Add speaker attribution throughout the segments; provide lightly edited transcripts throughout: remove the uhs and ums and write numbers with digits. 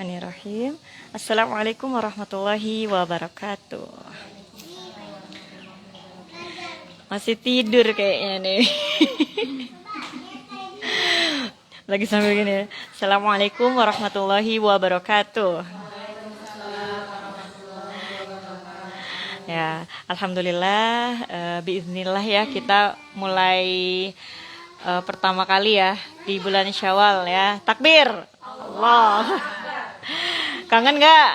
Speaker 1: Bismillahirrahmanirrahim. Assalamualaikum warahmatullahi wabarakatuh. Masih tidur kayaknya nih. Lagi sambil gini ya. Assalamualaikum warahmatullahi wabarakatuh. Ya, alhamdulillah, biiznillah ya kita mulai pertama kali ya di bulan Syawal ya. Takbir. Allah. Kangen nggak?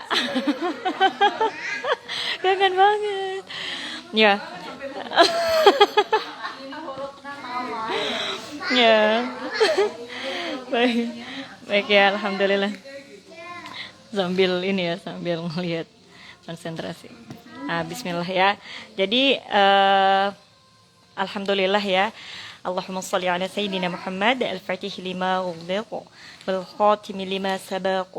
Speaker 1: Kangen banget. Ya. Ya. Baik. Baik ya, alhamdulillah. Sambil ini ya, sambil melihat konsentrasi. Bismillah ya. Jadi alhamdulillah ya. Allahumma shalli ala sayyidina Muhammad al-fatih lima ughliq wal khatim lima sabaq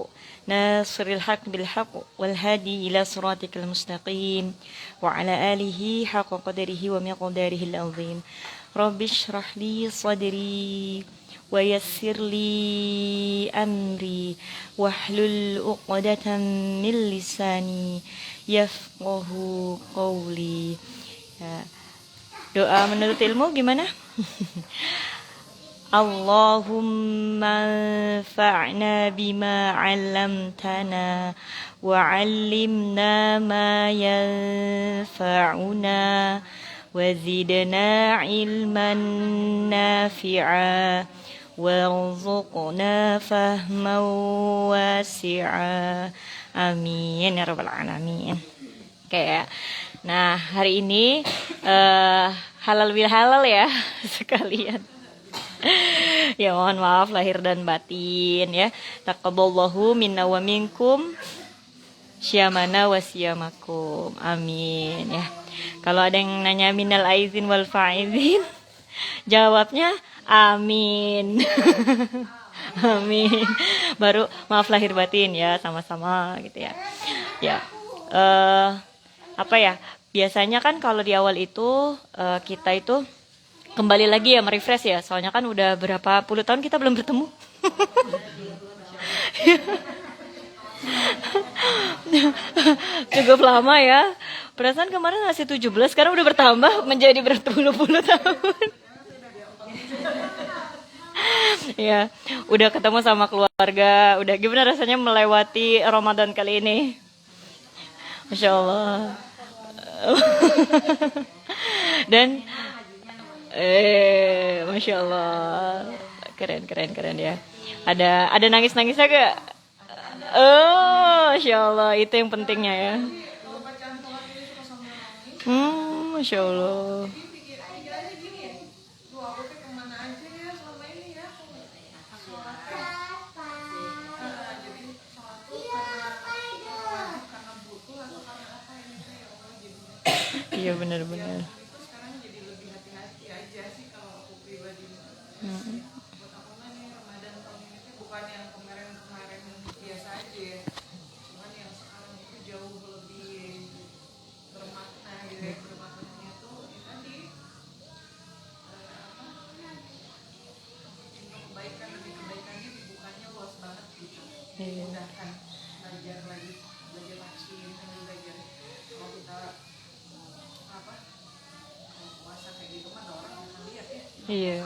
Speaker 1: nasiril haq bil haq wal hadi ila siratikal mustaqim wa ala alihi haqqa qadarihi wa miqdarihi al-azim. Rabbi shrah li sadri wa yassir li amri wahlul 'uqdatam min lisani yafqahu qawli. Ya. Doa menurut ilmu gimana? Allahumma anfa'na bima 'allamtana wa 'allimna ma yanfa'una wa zidna 'ilman nafi'a warzuqna fahman wasi'a. Amin ya rabbal alamin. Kayak nah, hari ini halal bil halal ya sekalian. Ya mohon maaf lahir dan batin ya. Taqabbalallahu minna wa minkum syamana wa siyamakum. Amin ya. Kalau ada yang nanya minal aizin wal faizin, jawabnya amin. Amin. Baru maaf lahir batin ya, sama-sama gitu ya. Ya. Apa ya? Biasanya kan kalau di awal itu kita itu kembali lagi ya merefresh ya. Soalnya kan udah berapa puluh tahun kita belum bertemu. Cukup lama ya. Perasaan kemarin masih 17, sekarang udah bertambah menjadi berpuluh-puluh tahun. Ya, udah ketemu sama keluarga. Udah gimana rasanya melewati Ramadan kali ini? Masya Allah. Dan Masya Allah, keren ya. Ada nangis-nangisnya gak? Oh, Masya Allah, itu yang pentingnya ya. Masya Allah. Iya benar-benar. Iya.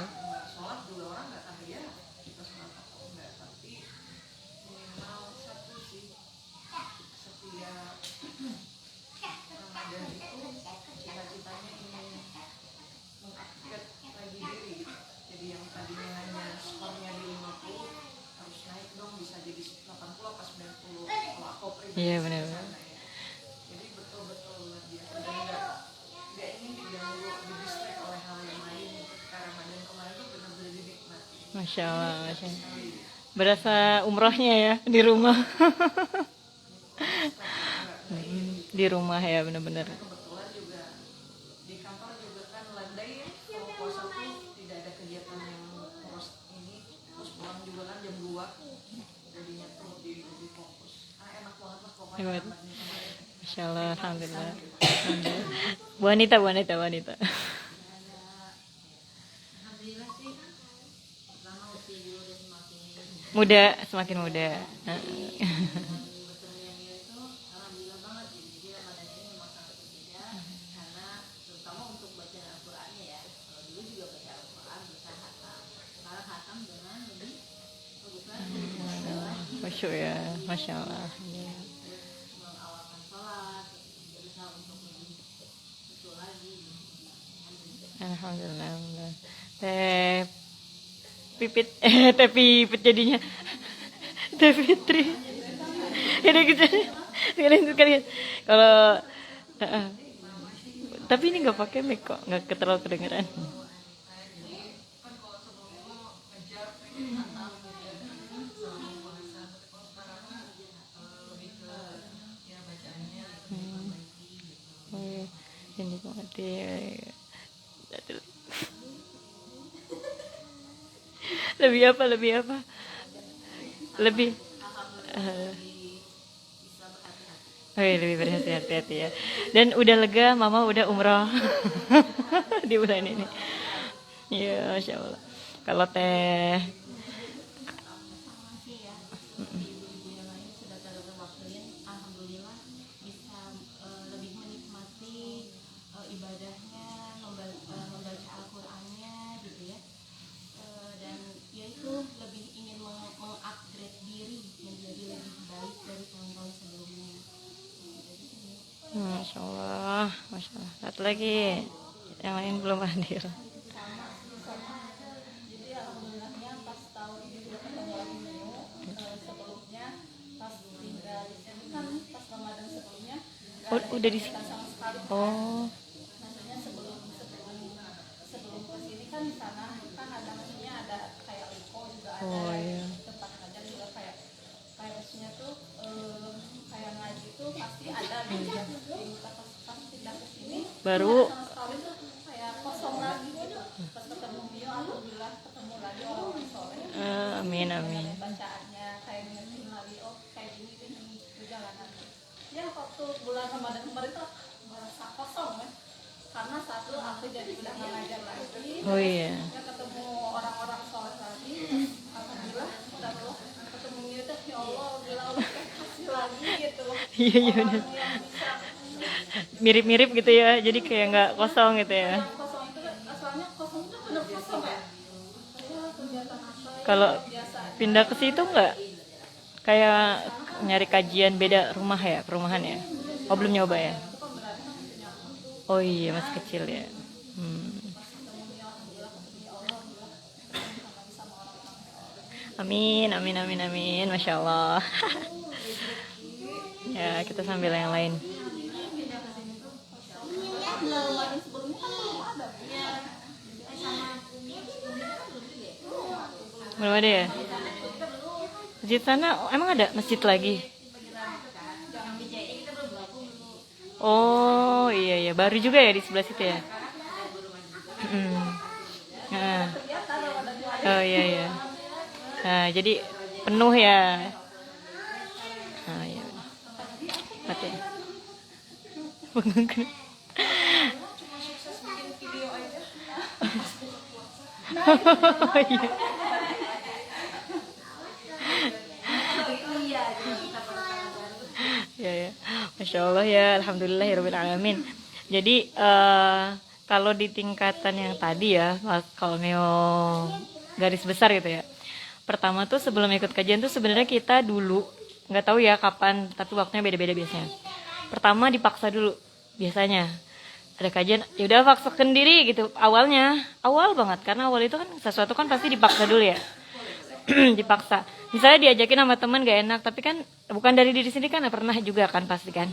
Speaker 1: Iya benar-benar. Masya Allah, Masya Allah. Berasa umrohnya ya di rumah. Di rumah ya benar-benar. Masya Allah, alhamdulillah. Wanita. Muda, semakin muda. khusyuk ya, masya Allah. Iya. Alhamdulillah, alhamdulillah. Teh pipit, teh pipit jadinya. Teh Fitri. Ini gitu. Sekalian. Kalau tapi ini nggak pakai mic kok, nggak terlalu kedengeran. Oh, iya. Ini kok mati. Lebih apa? Lebih. eh, Oh iya, lebih berhati-hati ya. Dan udah lega, mama udah umroh di bulan ini. Iya, masya Allah. Kalau teh, masya Allah, masya Allah. Satu lagi, yang lain belum hadir. Oh, udah di sini. Oh, oh iya. Baru amin amin. Oh iya. Iya iya benar. Mirip-mirip gitu ya, jadi kayak nggak kosong gitu ya. Kalau pindah ke situ nggak kayak nyari kajian beda rumah ya, perumahan ya. Oh belum nyoba ya. Oh iya masih kecil ya. Hmm. Amin amin amin amin, masya Allah. Ya kita sambil yang lain. Belum ada ya? Masjid sana emang ada masjid lagi? Oh iya iya, baru juga ya di sebelah situ ya. Hmm. Nah. Oh iya iya. Nah, jadi penuh ya. Nah, iya. Mati. Oh, iya. Ya ya, masya Allah ya, alhamdulillahirobbilalamin. Jadi kalau di tingkatan yang tadi ya, kalau neo garis besar gitu ya. Pertama tuh sebelum ikut kajian tuh sebenarnya kita dulu nggak tahu ya kapan, tapi waktunya beda-beda biasanya. Pertama dipaksa dulu biasanya. Ada kajian, ya udah paksakan diri gitu. Awal banget karena awal itu kan sesuatu kan pasti dipaksa dulu ya. Dipaksa. Misalnya diajakin sama teman gak enak, tapi kan bukan dari diri sendiri kan pernah juga kan pasti kan.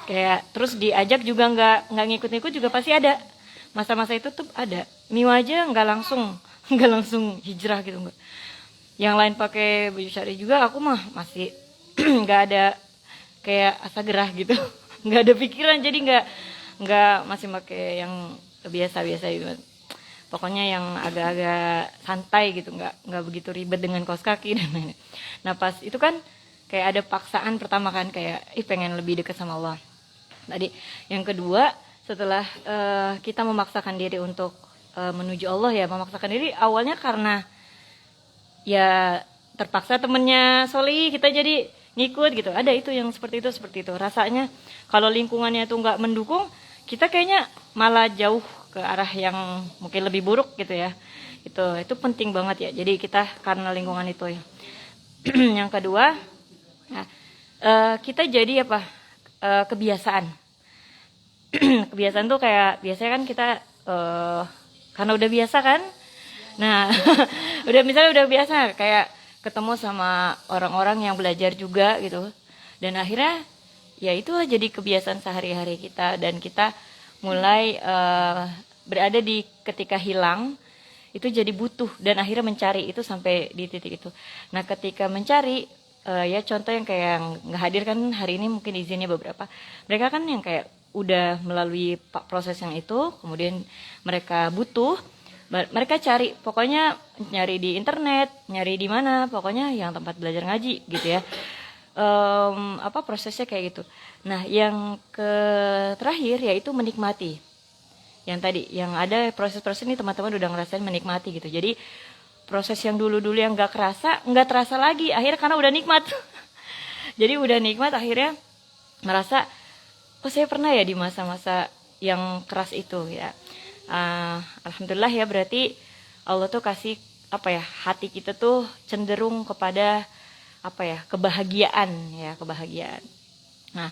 Speaker 1: Kayak terus diajak juga nggak ngikut-ngikut juga pasti ada. Masa-masa itu tuh ada. Miu aja nggak langsung nggak langsung hijrah gitu nggak. Yang lain pakai baju syari juga, aku mah masih nggak ada kayak asa gerah gitu. Nggak ada pikiran, jadi nggak masih pakai yang biasa-biasa gitu. Pokoknya yang agak-agak santai gitu, nggak begitu ribet dengan kaos kaki dan lain-lain. Nah pas itu kan kayak ada paksaan pertama kan, kayak pengen lebih dekat sama Allah. Tadi yang kedua setelah kita memaksakan diri untuk menuju Allah ya, memaksakan diri awalnya karena ya terpaksa temennya Soli kita jadi ngikut gitu. Ada itu yang seperti itu rasanya. Kalau lingkungannya itu nggak mendukung, kita kayaknya malah jauh ke arah yang mungkin lebih buruk gitu ya. Itu penting banget ya. Jadi kita karena lingkungan itu ya. Yang kedua Nah, kita jadi apa? Kebiasaan. Kebiasaan tuh kayak biasanya kan kita karena udah biasa kan. Nah, udah biasa kayak ketemu sama orang-orang yang belajar juga gitu. Dan akhirnya ya itulah jadi kebiasaan sehari-hari kita, dan kita mulai berada di ketika hilang itu jadi butuh, dan akhirnya mencari itu sampai di titik itu. Nah, ketika mencari ya contoh yang kayak yang nggak hadir kan hari ini, mungkin izinnya beberapa, mereka kan yang kayak udah melalui proses yang itu, kemudian mereka butuh, mereka cari, pokoknya nyari di internet, nyari di mana, pokoknya yang tempat belajar ngaji gitu ya. Prosesnya kayak gitu. Nah, yang terakhir yaitu menikmati. Yang tadi, yang ada proses-proses ini teman-teman udah ngerasain menikmati gitu. Jadi proses yang dulu-dulu yang nggak terasa lagi, akhirnya karena udah nikmat. Jadi udah nikmat, akhirnya merasa, oh saya pernah ya di masa-masa yang keras itu ya. Alhamdulillah ya, berarti Allah tuh kasih hati kita tuh cenderung kepada kebahagiaan. Nah,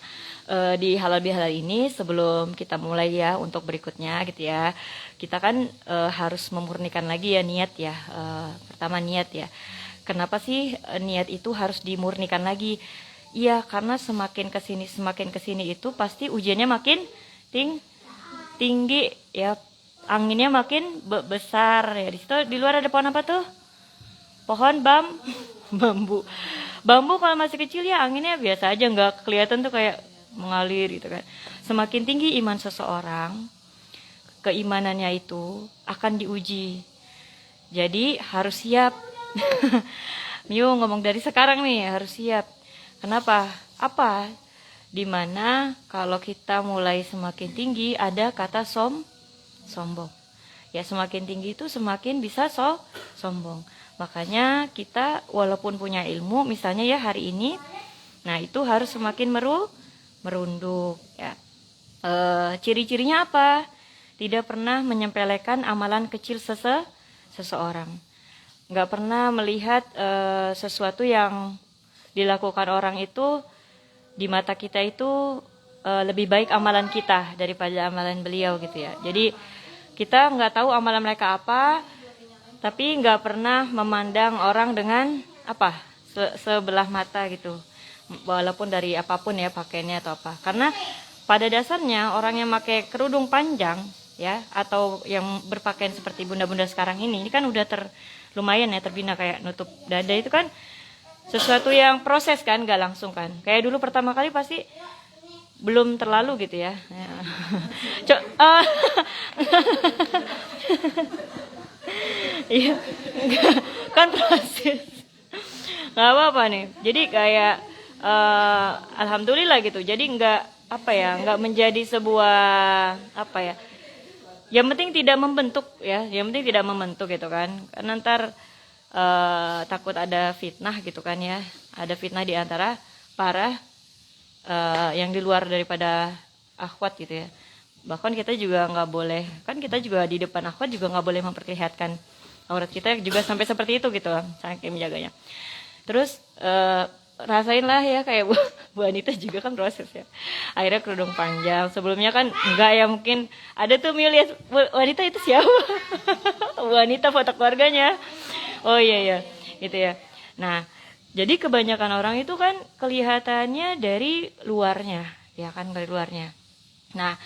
Speaker 1: di halal bihalal ini sebelum kita mulai ya untuk berikutnya gitu ya, kita kan harus memurnikan lagi ya niat ya. Pertama niat ya. Kenapa sih niat itu harus dimurnikan lagi? Iya, karena semakin kesini itu pasti ujiannya makin tinggi ya, anginnya makin besar ya. Di situ di luar ada pohon apa tuh? Pohon bambu. Bambu kalau masih kecil ya anginnya biasa aja, nggak kelihatan tuh kayak mengalir gitu kan. Semakin tinggi iman seseorang, keimanannya itu akan diuji. Jadi harus siap. Miu ngomong dari sekarang nih, harus siap. Kenapa? Dimana kalau kita mulai semakin tinggi ada kata sombong. Ya, semakin tinggi itu semakin bisa sombong. Makanya kita walaupun punya ilmu, misalnya ya hari ini, nah itu harus semakin merunduk ya. Ciri-cirinya apa? Tidak pernah menyepelekan amalan kecil seseorang. Nggak pernah melihat sesuatu yang dilakukan orang itu di mata kita itu lebih baik amalan kita daripada amalan beliau gitu ya. Jadi kita nggak tahu amalan mereka apa, tapi nggak pernah memandang orang dengan sebelah mata gitu, walaupun dari apapun ya pakaiannya atau apa. Karena pada dasarnya orang yang pakai kerudung panjang ya, atau yang berpakaian seperti bunda-bunda sekarang ini kan udah lumayan ya terbina, kayak nutup dada itu kan sesuatu yang proses kan, nggak langsung kan. Kayak dulu pertama kali pasti belum terlalu gitu ya. Iya, kan proses. Nggak apa-apa nih. Jadi kayak alhamdulillah gitu. Jadi nggak menjadi sebuah Yang penting tidak membentuk ya. Yang penting tidak membentuk gitu kan. Karena ntar takut ada fitnah gitu kan ya. Ada fitnah di antara para yang di luar daripada akhwat gitu ya. Bahkan kita juga nggak boleh, kan kita juga di depan akhwat juga nggak boleh memperlihatkan aurat kita juga sampai seperti itu gitu, saking menjaganya. Terus rasainlah ya kayak Bu Anita juga kan proses ya. Akhirnya kerudung panjang, sebelumnya kan enggak ya, mungkin ada tuh Miu lihat Bu Anita itu siapa? Bu Anita foto keluarganya. Oh iya gitu ya. Nah, jadi kebanyakan orang itu kan kelihatannya dari luarnya, ya kan, dari luarnya. Nah,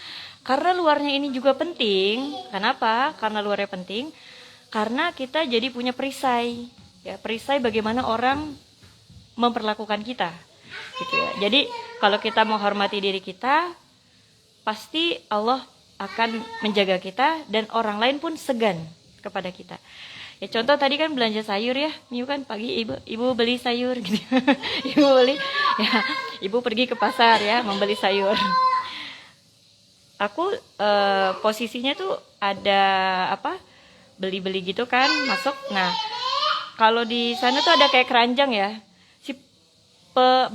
Speaker 1: karena luarnya ini juga penting. Kenapa? Karena luarnya penting. Karena kita jadi punya perisai. Ya, perisai bagaimana orang memperlakukan kita. Gitu ya. Jadi kalau kita menghormati diri kita, pasti Allah akan menjaga kita dan orang lain pun segan kepada kita. Ya contoh tadi kan belanja sayur ya, Miu kan pagi ibu beli sayur gitu. Ibu pergi ke pasar ya membeli sayur. Aku posisinya tuh ada beli-beli gitu kan, masuk. Nah, kalau di sana tuh ada kayak keranjang ya. Si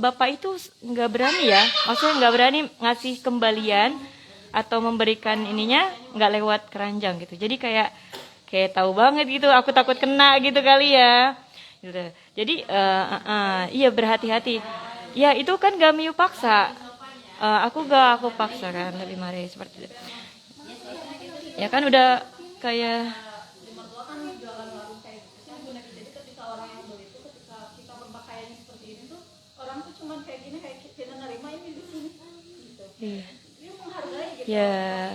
Speaker 1: bapak itu nggak berani ya, maksudnya nggak berani ngasih kembalian atau memberikan ininya nggak lewat keranjang gitu. Jadi kayak tahu banget gitu, aku takut kena gitu kali ya. Gitu. Jadi iya berhati-hati. Ya itu kan gak Miu paksa. Aku paksa kan lebih mari seperti itu. Ya kan udah kayak iya. Ya.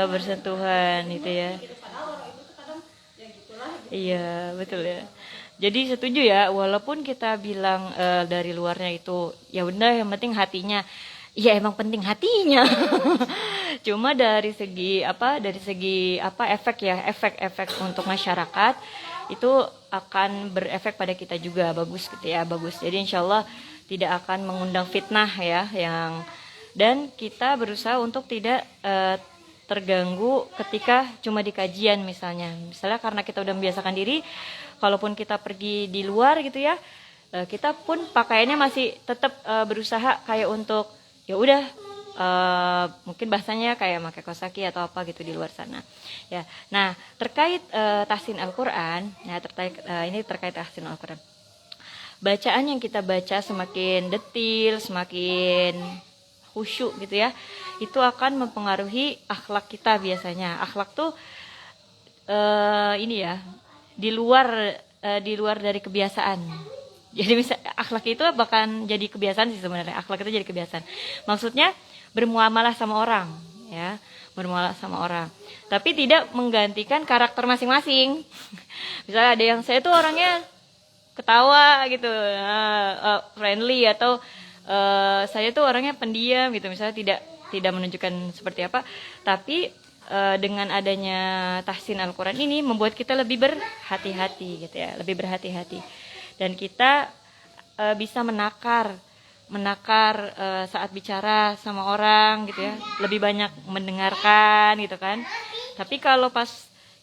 Speaker 1: Bersentuhan itu ya. Iya, betul ya. Jadi setuju ya, walaupun kita bilang dari luarnya itu ya benar yang penting hatinya. Iya emang penting hatinya. Cuma dari segi apa efek ya, efek-efek untuk masyarakat itu akan berefek pada kita juga bagus gitu ya, bagus. Jadi insya Allah tidak akan mengundang fitnah ya yang dan kita berusaha untuk tidak terganggu ketika cuma di kajian misalnya karena kita udah membiasakan diri kalaupun kita pergi di luar gitu ya kita pun pakaiannya masih tetap berusaha kayak untuk ya udah mungkin bahasanya kayak pakai kosaki atau apa gitu di luar sana ya. Nah terkait tahsin Al-Quran ya ini terkait tahsin Al-Quran, bacaan yang kita baca semakin detil, semakin khusyuk gitu ya, itu akan mempengaruhi akhlak kita biasanya. Akhlak tuh ini ya di luar dari kebiasaan. Jadi akhlak itu bahkan jadi kebiasaan sih sebenarnya. Akhlak itu jadi kebiasaan. Maksudnya bermuamalah sama orang, ya, bermuamalah sama orang. Tapi tidak menggantikan karakter masing-masing. Misalnya ada yang saya tuh orangnya ketawa gitu, friendly atau saya tuh orangnya pendiam gitu, misalnya tidak menunjukkan seperti apa, tapi dengan adanya tahsin Al-Quran ini membuat kita lebih berhati-hati gitu ya, lebih berhati-hati dan kita bisa menakar saat bicara sama orang gitu ya, lebih banyak mendengarkan gitu kan. Tapi kalau pas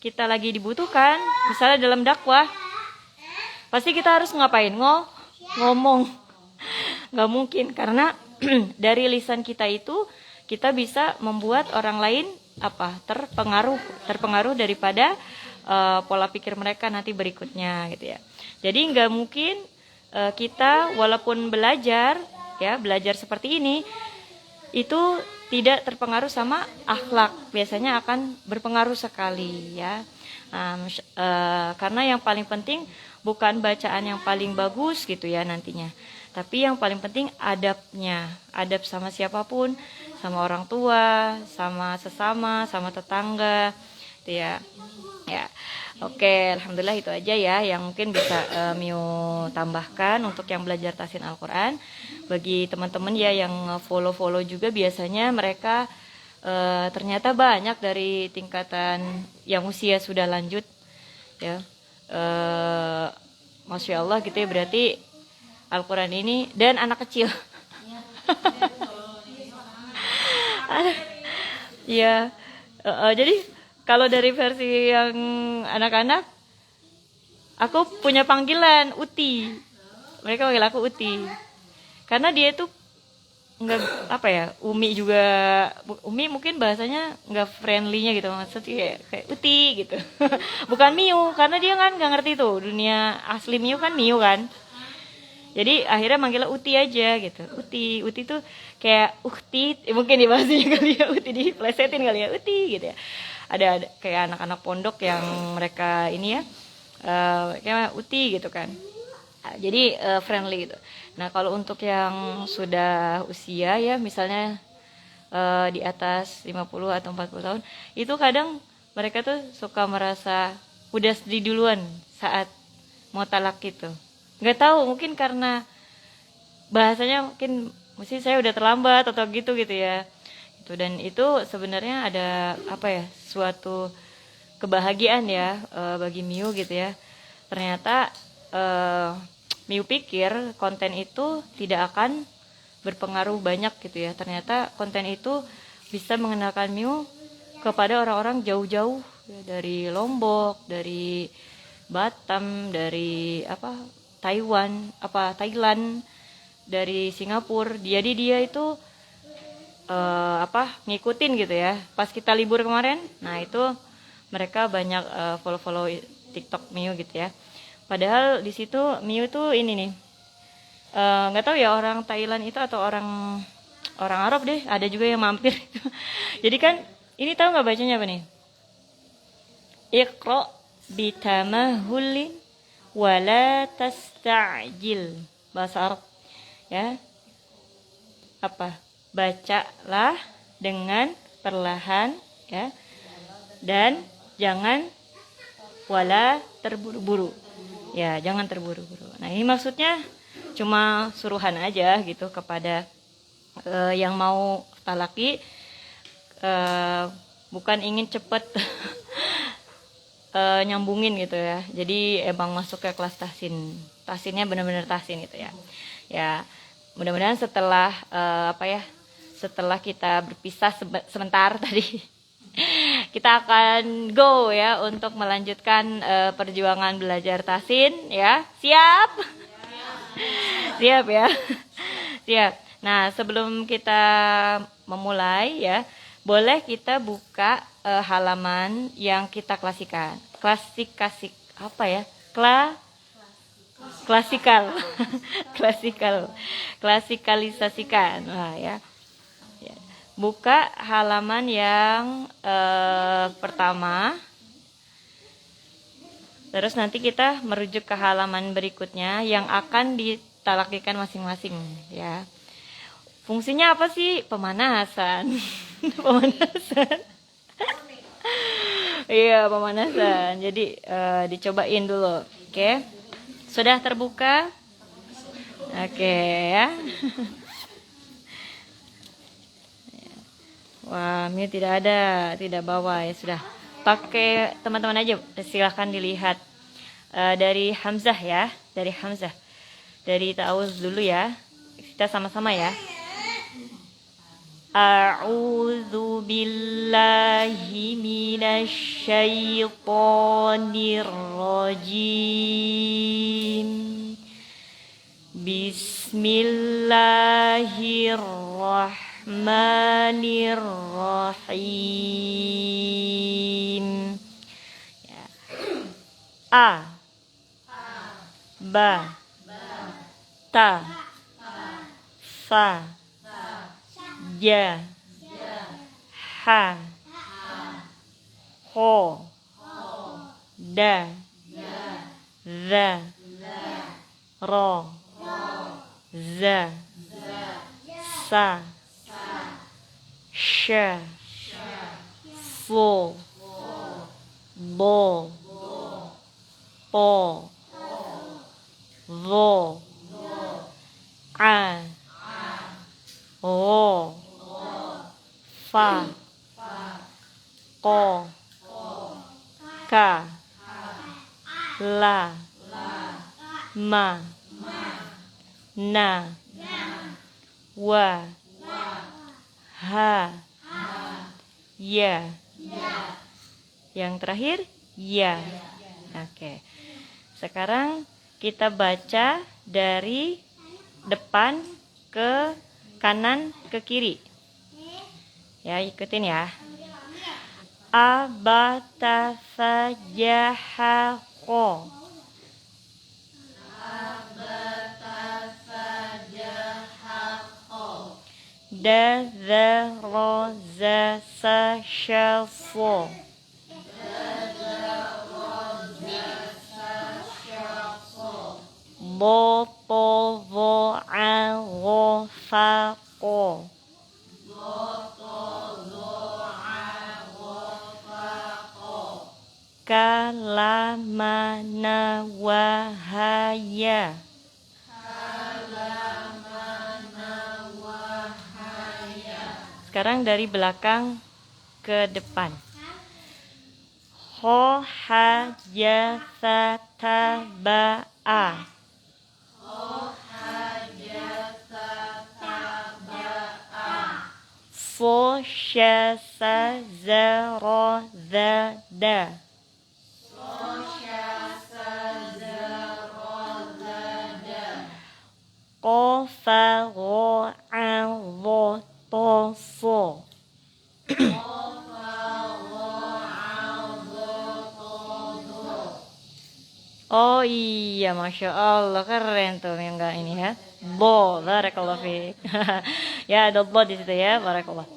Speaker 1: kita lagi dibutuhkan, misalnya dalam dakwah, pasti kita harus ngapain? Ngomong. Nggak mungkin karena dari lisan kita itu kita bisa membuat orang lain terpengaruh daripada pola pikir mereka nanti berikutnya gitu ya. Jadi nggak mungkin kita walaupun belajar seperti ini itu tidak terpengaruh sama akhlak, biasanya akan berpengaruh sekali ya. Karena yang paling penting bukan bacaan yang paling bagus gitu ya nantinya, tapi yang paling penting adabnya, adab sama siapapun, sama orang tua, sama sesama, sama tetangga, gitu ya. Ya, oke, alhamdulillah itu aja ya yang mungkin bisa Mio tambahkan untuk yang belajar tahsin Al-Quran. Bagi teman-teman ya yang follow juga biasanya mereka ternyata banyak dari tingkatan yang usia sudah lanjut, ya. Masya Allah gitu ya, berarti Al-Quran ini dan anak kecil. Ya, jadi kalau dari versi yang anak-anak, aku punya panggilan Uti. Mereka panggil aku Uti, karena dia itu nggak apa ya, Umi juga, Umi mungkin bahasanya nggak friendly-nya gitu, maksudnya kayak Uti gitu. Bukan Miu, karena dia kan nggak ngerti tuh dunia asli Miu kan Miu kan. Jadi akhirnya manggilnya Uti aja gitu. Uti tuh kayak ukti, mungkin di bahasanya kali ya, Uti diplesetin kali ya, Uti gitu ya. Ada kayak anak-anak pondok yang mereka ini ya, kayak Uti gitu kan. Jadi friendly gitu. Nah kalau untuk yang sudah usia ya, misalnya di atas 50 atau 40 tahun, itu kadang mereka tuh suka merasa udah sedih duluan saat mau talak gitu. Nggak tahu, mungkin karena bahasanya mungkin mesti saya udah terlambat atau gitu ya. Dan itu sebenarnya ada apa ya, suatu kebahagiaan ya bagi Miu gitu ya. Ternyata Miu pikir konten itu tidak akan berpengaruh banyak gitu ya. Ternyata konten itu bisa mengenalkan Miu kepada orang-orang jauh-jauh ya, dari Lombok, dari Batam, dari Thailand, dari Singapura. Jadi dia itu ngikutin gitu ya. Pas kita libur kemarin, nah itu mereka banyak follow TikTok Miu gitu ya. Padahal di situ Miu tuh ini nih, nggak tahu ya orang Thailand itu atau orang Arab deh, ada juga yang mampir. Jadi kan ini tahu nggak bacanya apa nih? Iqra bitamahulin wala tasta'jil, bahasa Arab ya. Apa? Bacalah dengan perlahan ya, dan jangan wala terburu-buru ya, jangan terburu-buru. Nah ini maksudnya cuma suruhan aja gitu kepada yang mau talaki, bukan ingin cepet nyambungin gitu ya. Jadi emang masuk ke kelas tahsinnya benar-benar tahsin gitu ya. Ya mudah-mudahan setelah setelah kita berpisah sebentar tadi, kita akan go ya untuk melanjutkan perjuangan belajar tahsin ya. Siap? Siap ya. Siap. Nah, sebelum kita memulai ya, boleh kita buka halaman yang kita klasikal. Klasikalisasikan. Nah, ya. Buka halaman yang pertama. Terus nanti kita merujuk ke halaman berikutnya yang akan ditalakikan masing-masing ya. Fungsinya apa sih? Pemanasan. Pemanasan. Iya, pemanasan. Jadi dicobain dulu. Oke. Sudah terbuka? Oke ya. Wah, ini tidak bawa ya, sudah. Pakai teman-teman aja, silahkan dilihat dari Hamzah ya, dari ta'awuz dulu ya, kita sama-sama ya. A'udzu billahi minasy syaithanir rajim. Bismillahirrahmanirrahim. A, ba, ta, fa, ja, ha, ho, da, za, ro, za, sa, sha, fo, bo, po, vo, a, ro, fa, ko, ka, la, ma, na, wa, ha, ya. Yang terakhir ya. Oke. Sekarang kita baca dari depan ke kanan ke kiri. Ya, ikutin ya. Abata fajaha ko. Da za ro za sa sha fo. Bo po vo a ro fa ko. Kalamana wahaya. Sekarang dari belakang ke depan. Ho ha ya sa ta ba a. Fo sha sa za ro za da. Ko fa ro a ro to fo. Oh iya, Masya Allah, keren tuh yang enggak ini ya. Bo, barakallah fiik. Ya, ada bo di situ ya, barakallah.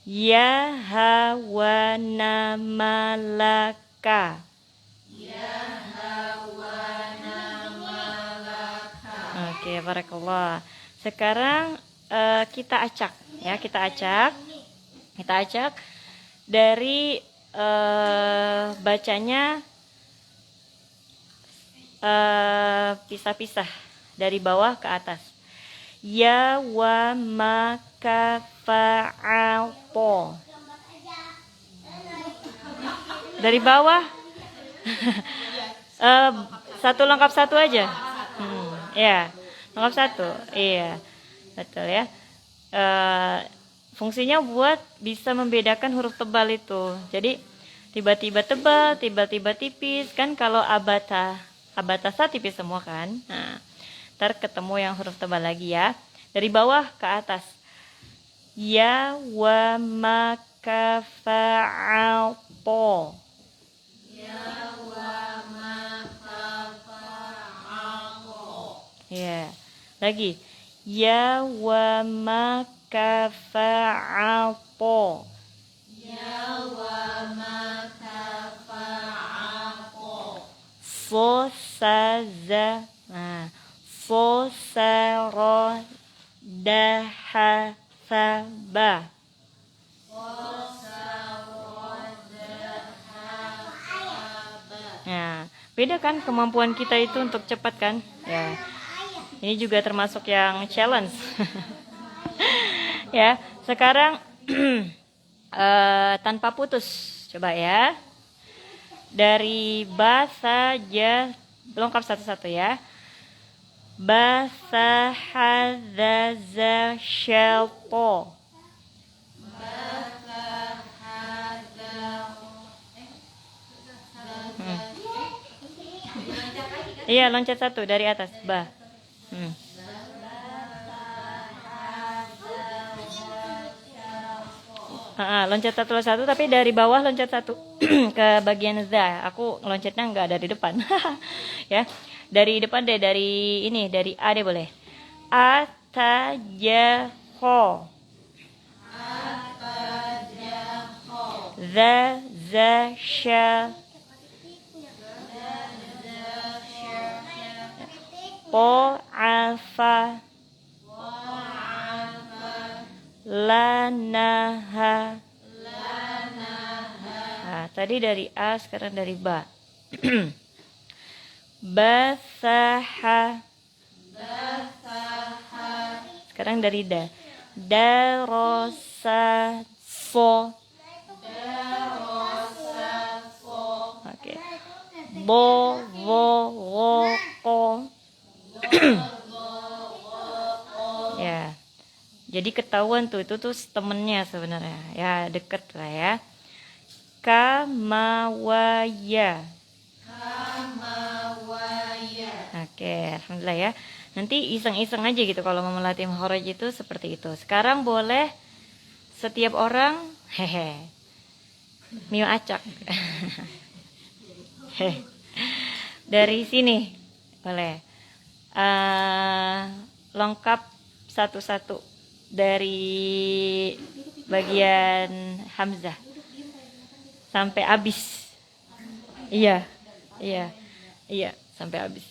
Speaker 1: Ya hawana malaka. Oke, barakallah. Sekarang kita acak ya, kita acak dari bacanya pisah-pisah dari bawah ke atas. Ya wa maka fa'alto. Dari bawah. Eh, satu lengkap satu aja. Ya, lengkap satu. Iya, betul ya. Fungsinya buat bisa membedakan huruf tebal itu. Jadi tiba-tiba tebal, tiba-tiba tipis kan, kalau abatasa tipis semua kan. Nah, ntar ketemu yang huruf tebal lagi ya. Dari bawah ke atas. Ya wa maka fa'alto. Ya, lagi. Ya wa maka fa'alto. Fosaza. Nah, fosaro dahasaba. Nah, beda kan kemampuan kita itu untuk cepat kan? Ya. Ini juga termasuk yang challenge. Ya, sekarang tanpa putus. Coba ya. Dari ba saja, lengkap satu-satu ya. Ba sahadza syalpo. Iya, loncat satu dari atas. Ba. Loncat satu tapi dari bawah loncat satu ke bagian za. Aku loncatnya nggak dari depan. Ya, dari depan deh, dari ini, dari a deh boleh. Atajaho. Za sya. Po alfa. Lanaha. Nah, tadi dari a, sekarang dari ba. Basaha. Sekarang dari da. Darosa fo. Oke. Bo vo wo ko. Ya. Jadi ketahuan tuh, itu tuh temennya sebenarnya. Ya, deket lah ya. Kamawaya. Oke, alhamdulillah ya. Nanti iseng-iseng aja gitu kalau mau melatih makhraj itu seperti itu. Sekarang boleh setiap orang Mio acak. Dari sini boleh. Lengkap satu-satu dari bagian hamzah sampai habis. Iya, sampai habis.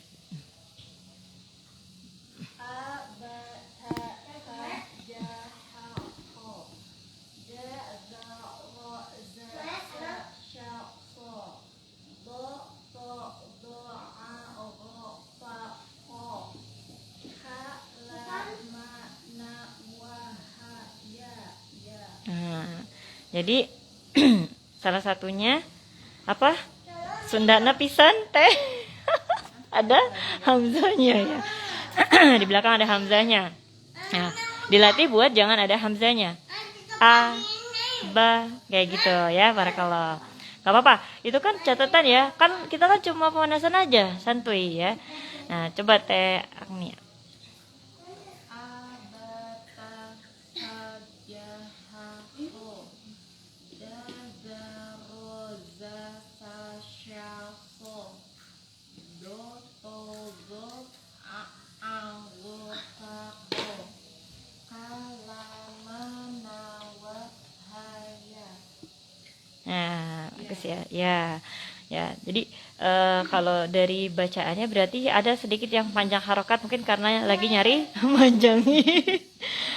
Speaker 1: Jadi salah satunya apa? Sundana pisan teh. Ada hamzahnya ya. Di belakang ada hamzahnya. Nah, dilatih buat jangan ada hamzahnya. A, ba, kayak gitu ya, barakallah. Gak apa-apa, itu kan catatan ya. Kan kita kan cuma pemanasan aja, santuy ya. Nah, coba Teh Agnia. ya. Ya. Jadi kalau dari bacaannya berarti ada sedikit yang panjang harokat, mungkin karena lagi nyari manjangi.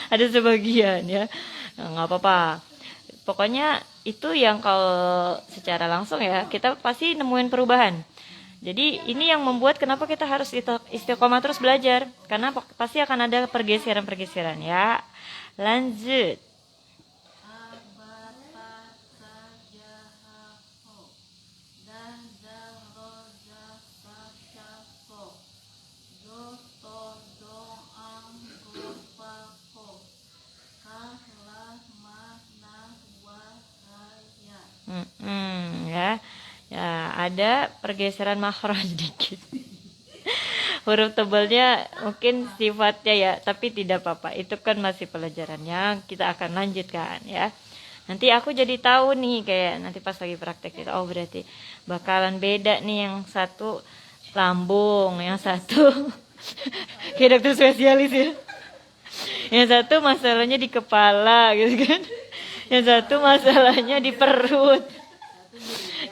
Speaker 1: Ada sebagian ya. Nah, nggak apa-apa. Pokoknya itu yang kalau secara langsung ya kita pasti nemuin perubahan. Jadi ini yang membuat kenapa kita harus istiqomah terus belajar, karena pasti akan ada pergeseran-pergeseran ya. Lanjut. Ya. Ya, ada pergeseran makhraj dikit. Huruf tebalnya mungkin sifatnya ya, tapi tidak apa-apa. Itu kan masih pelajarannya, kita akan lanjutkan ya. Nanti aku jadi tahu nih, kayak nanti pas lagi praktek itu, oh berarti bakalan beda nih, yang satu lambung, yang satu kayak dokter spesialis ya. Yang satu masalahnya di kepala gitu kan. Yang satu masalahnya di perut.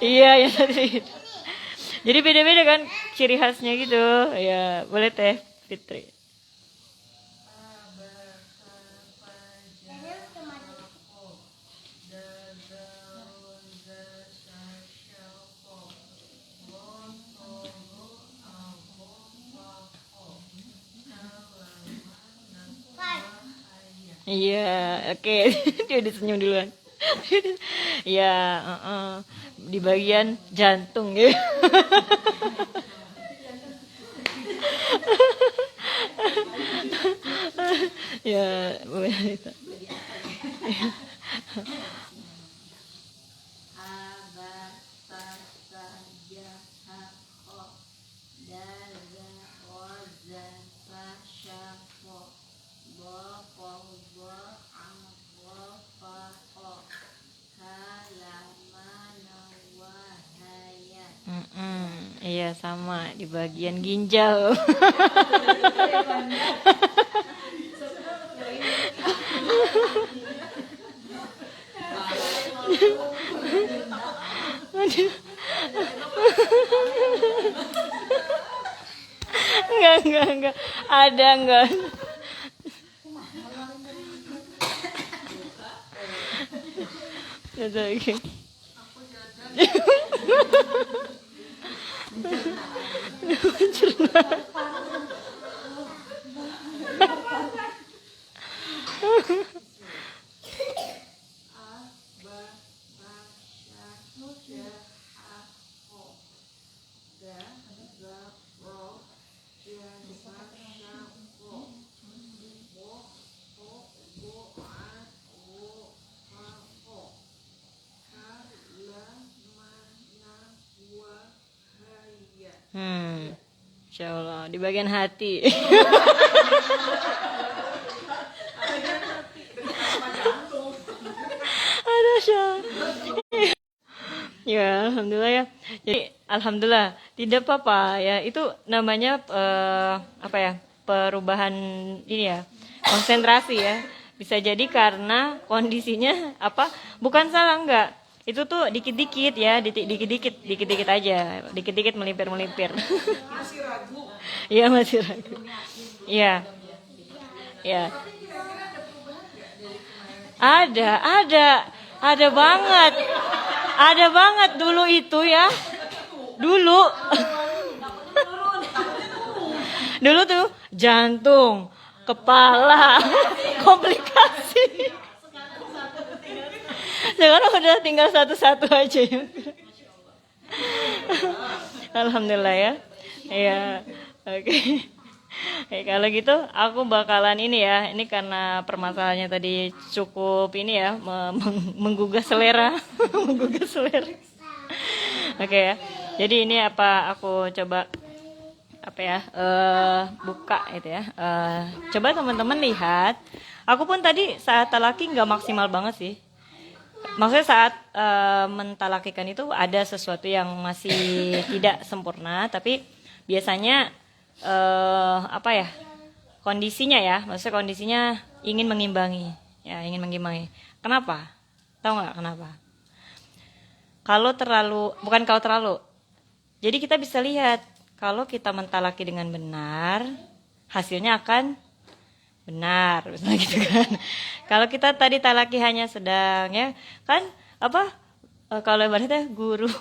Speaker 1: Iya, yang satu gitu. Jadi beda-beda kan ciri khasnya gitu. Ya, boleh Teh Fitri. Iya, oke. Dia udah senyum duluan. Iya, di bagian jantung ya. Ya, boleh. Iya sama di bagian ginjal. Enggak. Ada enggak? Oke. Insya Allah di bagian hati. Ada Syah. Ya, alhamdulillah ya. Jadi alhamdulillah tidak apa-apa ya. Itu namanya apa ya? Perubahan ini ya. Konsentrasi ya. Bisa jadi karena kondisinya apa? Bukan salah enggak. Itu tuh dikit-dikit ya, dikit-dikit aja. Dikit-dikit melimpir. Masih ragu. Iya, masih ragu. Iya. Ya. Ada banget. Ada banget dulu itu ya. Dulu tuh jantung, kepala, komplikasi. Sekarang udah tinggal satu-satu aja ya. Alhamdulillah ya. Iya. Oke. Oke, kalau gitu aku bakalan ini ya. Ini karena permasalahannya tadi cukup ini ya, menggugah selera. Menggugah selera. Oke ya. Jadi ini apa aku coba apa ya? Buka itu ya. Coba teman-teman lihat. Aku pun tadi saat talaki nggak maksimal banget sih. Maksudnya saat mentalakikan itu ada sesuatu yang masih tidak sempurna, tapi biasanya apa ya, kondisinya ya, maksudnya kondisinya ingin mengimbangi. Kenapa? Tahu nggak kenapa? bukan kalau terlalu. Jadi kita bisa lihat kalau kita mentalaki dengan benar, hasilnya akan benar, misalnya gitu kan. Kalau kita tadi talaki hanya sedang, ya kan, kalau ibaratnya guru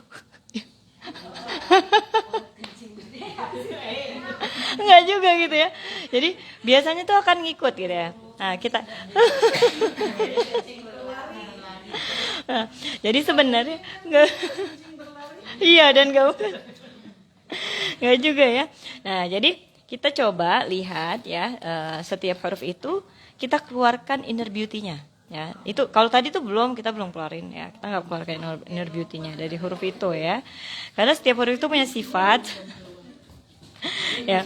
Speaker 1: enggak juga gitu ya. Jadi biasanya tuh akan ngikut gitu ya. Nah kita nah, jadi sebenarnya enggak iya dan enggak juga ya. Nah jadi kita coba lihat ya, setiap huruf itu kita keluarkan inner beauty-nya ya. Itu kalau tadi tuh kita belum keluarin ya. Kita nggak keluarkan inner beauty-nya dari huruf itu ya. Karena setiap huruf itu punya sifat ya.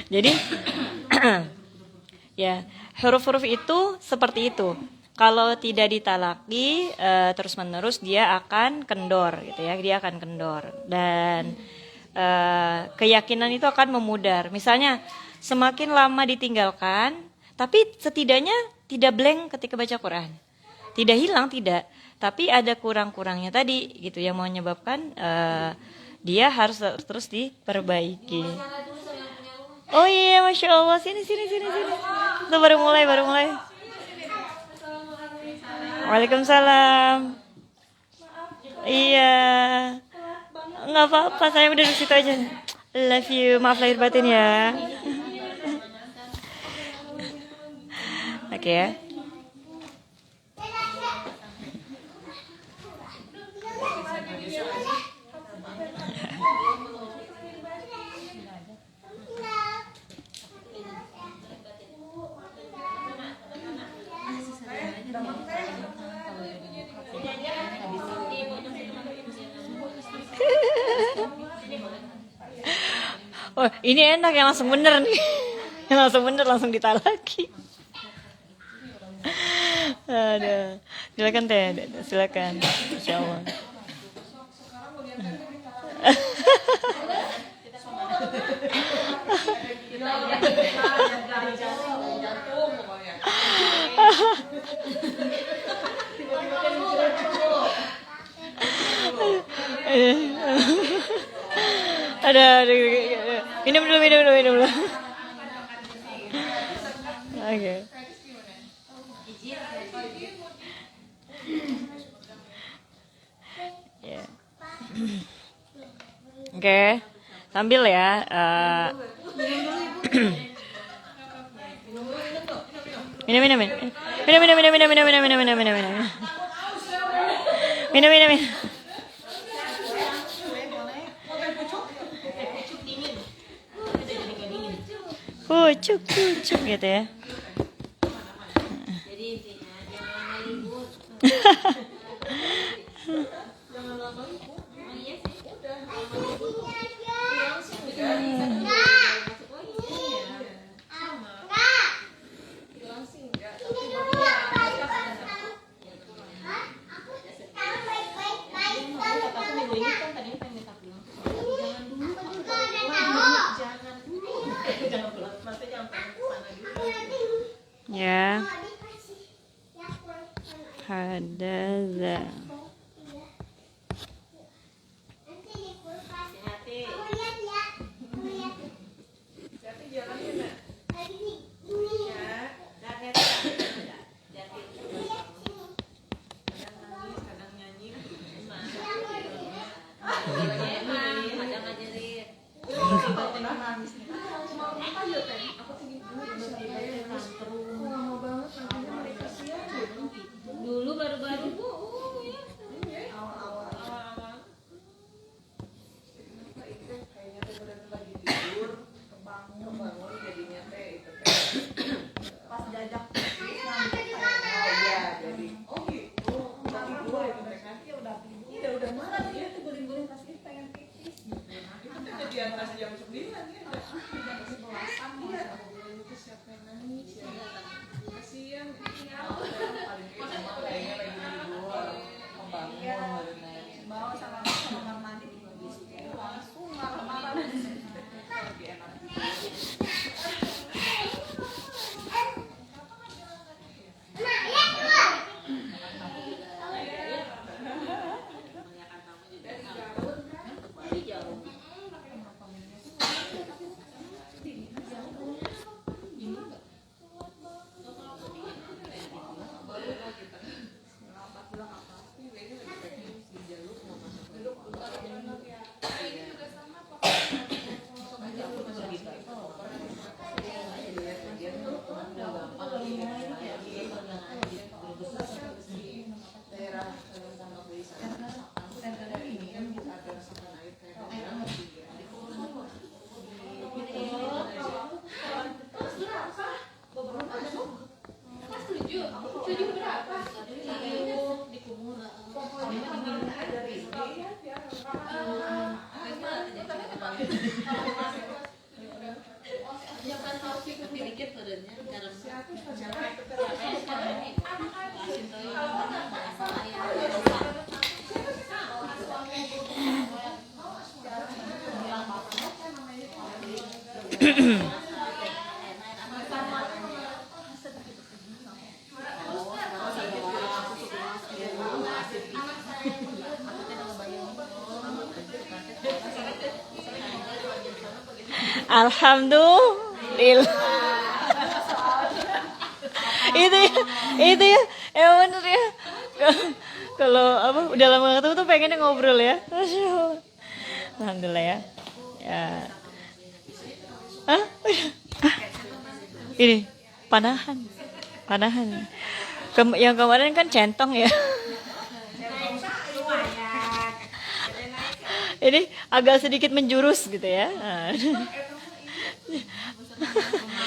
Speaker 1: Jadi ya, huruf-huruf itu seperti itu. Kalau tidak ditalaki terus-menerus dia akan kendor gitu ya. Dia akan kendor dan keyakinan itu akan memudar. Misalnya semakin lama ditinggalkan, tapi setidaknya tidak blank ketika baca Quran. Tidak hilang, tidak, tapi ada kurang-kurangnya tadi gitu yang menyebabkan dia harus terus diperbaiki. Oh iya, Masya Allah, sini. Itu baru mulai. Waalaikumsalam. Iya. Nggak apa-apa, saya udah di situ aja. Love you, maaf lahir batin ya. Oke ya. Oh, ini enak yang langsung bener nih. Yang langsung bener, langsung ditalaki. Ada. Silakan teh, silakan. Insya Allah. Ada. Minum dulu. Oke. Ya. Oke. Sambil ya. Minum. Pucuk gitu ya. Jadi intinya jangan lama libur. Jangan lama libur. Iya sih. Udah lama libur. Ya, hadaza. Dulu baru-baru Bu. Alhamdulillah. itu ya, itu ya, emang bener ya. Kalau apa udah lama gak ketemu tuh pengennya ngobrol ya. Masya Allah. Alhamdulillah ya. Ya. Hah? Ini panahan, panahan. Yang kemarin kan centong ya. Ini agak sedikit menjurus gitu ya.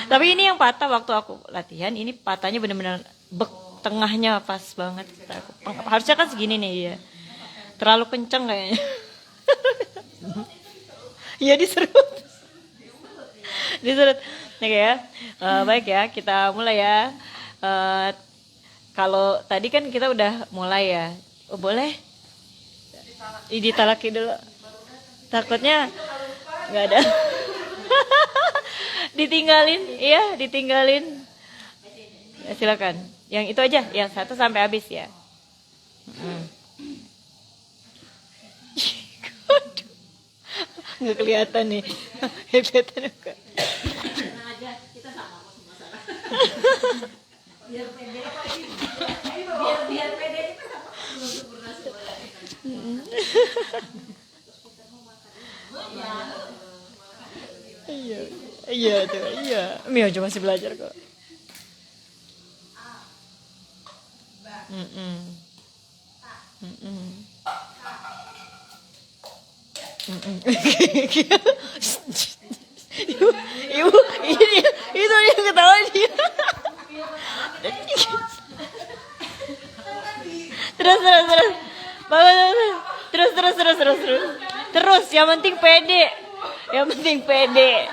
Speaker 1: Tapi ini yang patah waktu aku latihan, ini patahnya benar-benar bek, tengahnya pas banget. Harusnya kan segini nih ya. Terlalu kenceng kayaknya. Iya diserut. Diserut. Oke ya. Baik ya, kita mulai ya. Kalau tadi kan kita udah mulai ya. Oh, boleh? Ditalaki dulu. Takutnya nggak ada. Ditinggalin, iya ditinggalin. Ya, silakan. Yang itu aja, yang 1 sampai habis ya. Nggak kelihatan nih. Kelihatan enggak? Biar pede. Iya tuh, iya. Mio juga masih belajar kok. Ibu, ini itu yang ketawa dia. Terus. Terus, yang penting pede. Yang penting pede.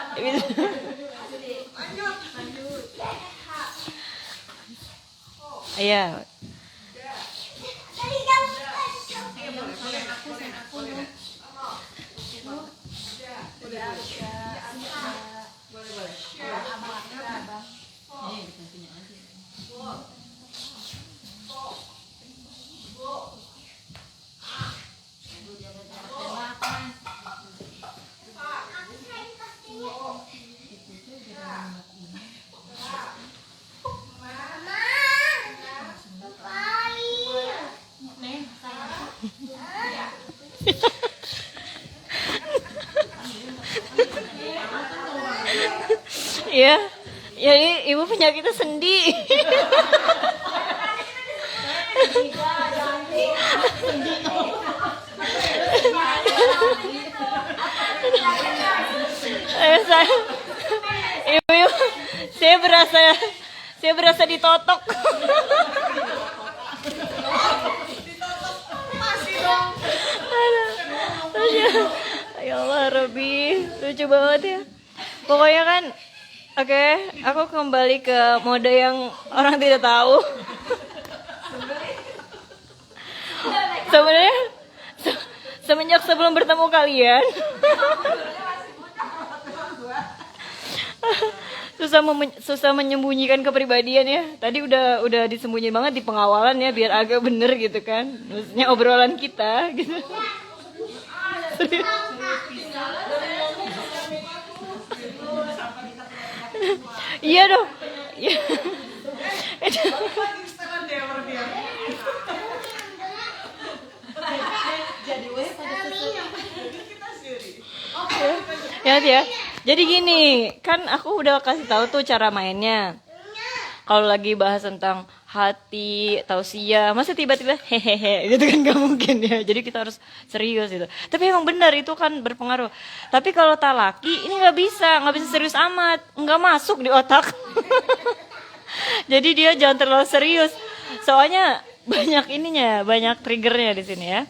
Speaker 1: Iya. Iya, ya ibu penyakitnya sendi. Saya, ibu, saya berasa ditotok. Ya Allah, Robi, lucu banget ya. Pokoknya kan, oke, aku kembali ke mode yang orang tidak tahu. Sebenarnya semenjak sebelum bertemu kalian, susah menyembunyikan kepribadian ya. Tadi udah disembunyiin banget di pengawalan ya, biar agak bener gitu kan. Maksudnya obrolan kita gitu. Iya dong. Iya. Ya. Jadi gini, kan aku udah kasih tahu tuh cara mainnya. Kalau lagi bahas tentang hati, tausiah, masa tiba-tiba hehehe gitu kan gak mungkin ya. Jadi kita harus serius gitu. Tapi emang benar itu kan berpengaruh. Tapi kalau talaki ini nggak bisa serius amat, nggak masuk di otak. Jadi dia jangan terlalu serius. Soalnya banyak triggernya di sini ya.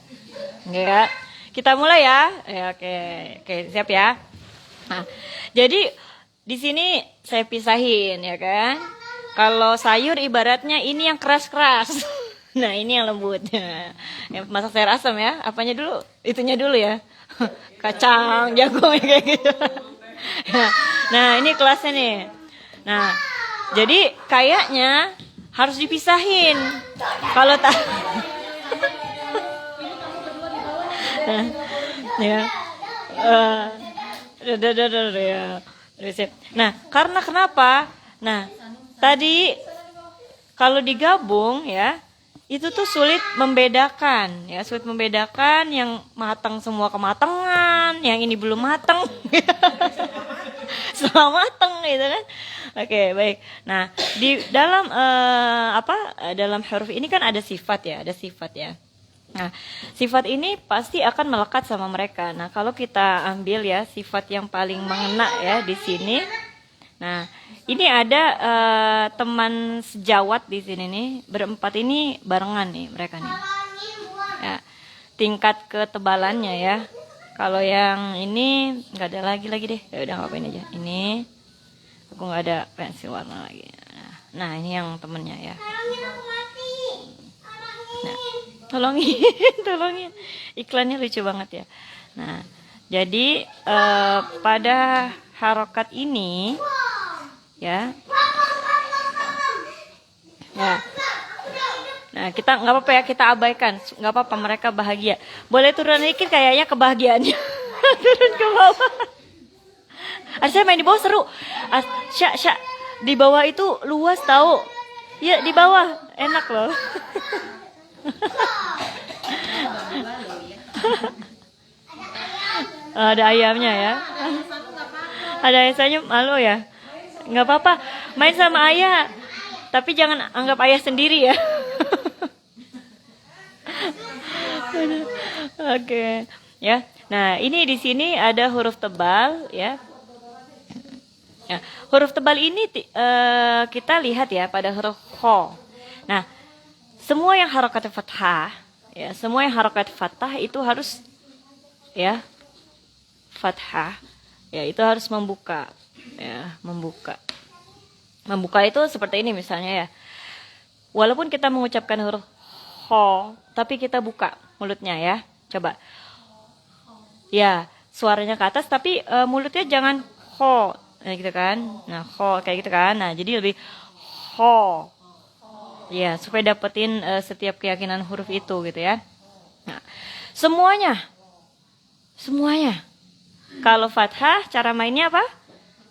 Speaker 1: Enggak. Kita mulai ya. Ya oke, siap ya. Nah, jadi di sini saya pisahin ya kan. Kalau sayur ibaratnya ini yang keras-keras. Nah, ini yang lembut. Yang masak sayur asam ya. Apanya dulu? Itunya dulu ya. Kacang, jagung kayak gitu. Nah, ini kelasnya nih. Nah, jadi kayaknya harus dipisahin. Kalau tak ya. Ya. Nah, karena kenapa? Nah, tadi kalau digabung ya, itu tuh sulit membedakan ya, sulit membedakan yang matang semua kematangan, yang ini belum matang. Semua matang gitu kan. Oke, baik. Nah, di dalam dalam huruf ini kan ada sifat ya, ada sifat ya. Nah, sifat ini pasti akan melekat sama mereka. Nah, kalau kita ambil ya sifat yang paling mengena ya di sini. Nah, ini ada teman sejawat di sini nih, berempat ini barengan nih mereka nih. Ya, tingkat ketebalannya ya. Kalau yang ini nggak ada lagi deh. Ya udah ngapain aja. Ini aku nggak ada pensil warna lagi. Nah, ini yang temennya ya. Nah, tolongin. Iklannya lucu banget ya. Nah, jadi pada harokat ini ya. Nah, kita nggak apa-apa ya, kita abaikan, nggak apa-apa, mereka bahagia. Boleh turun dikit kayaknya kebahagiaannya. Turun ke bawah. Harusnya main di bawah seru. Syak di bawah itu luas tahu. Ya di bawah enak loh. Ada ayamnya ya. Ada ayamnya, malu ya. Nggak apa-apa, main sama ayah. Tapi jangan anggap ayah sendiri ya. Oke, ya. Nah, ini di sini ada huruf tebal ya. Ya, huruf tebal ini kita lihat ya pada huruf kho. Nah, semua yang harokat fathah ya, semua yang harokat fathah itu harus ya fathah. Ya, itu harus membuka. Ya, membuka. Membuka itu seperti ini misalnya ya. Walaupun kita mengucapkan huruf ho, tapi kita buka mulutnya ya. Coba. Ya, suaranya ke atas tapi mulutnya jangan ho. Nah, gitu kan. Nah, ho kayak gitu kan. Nah, jadi lebih ho. Ya, supaya dapetin setiap keyakinan huruf itu gitu ya. Nah, semuanya. Kalau fathah cara mainnya apa?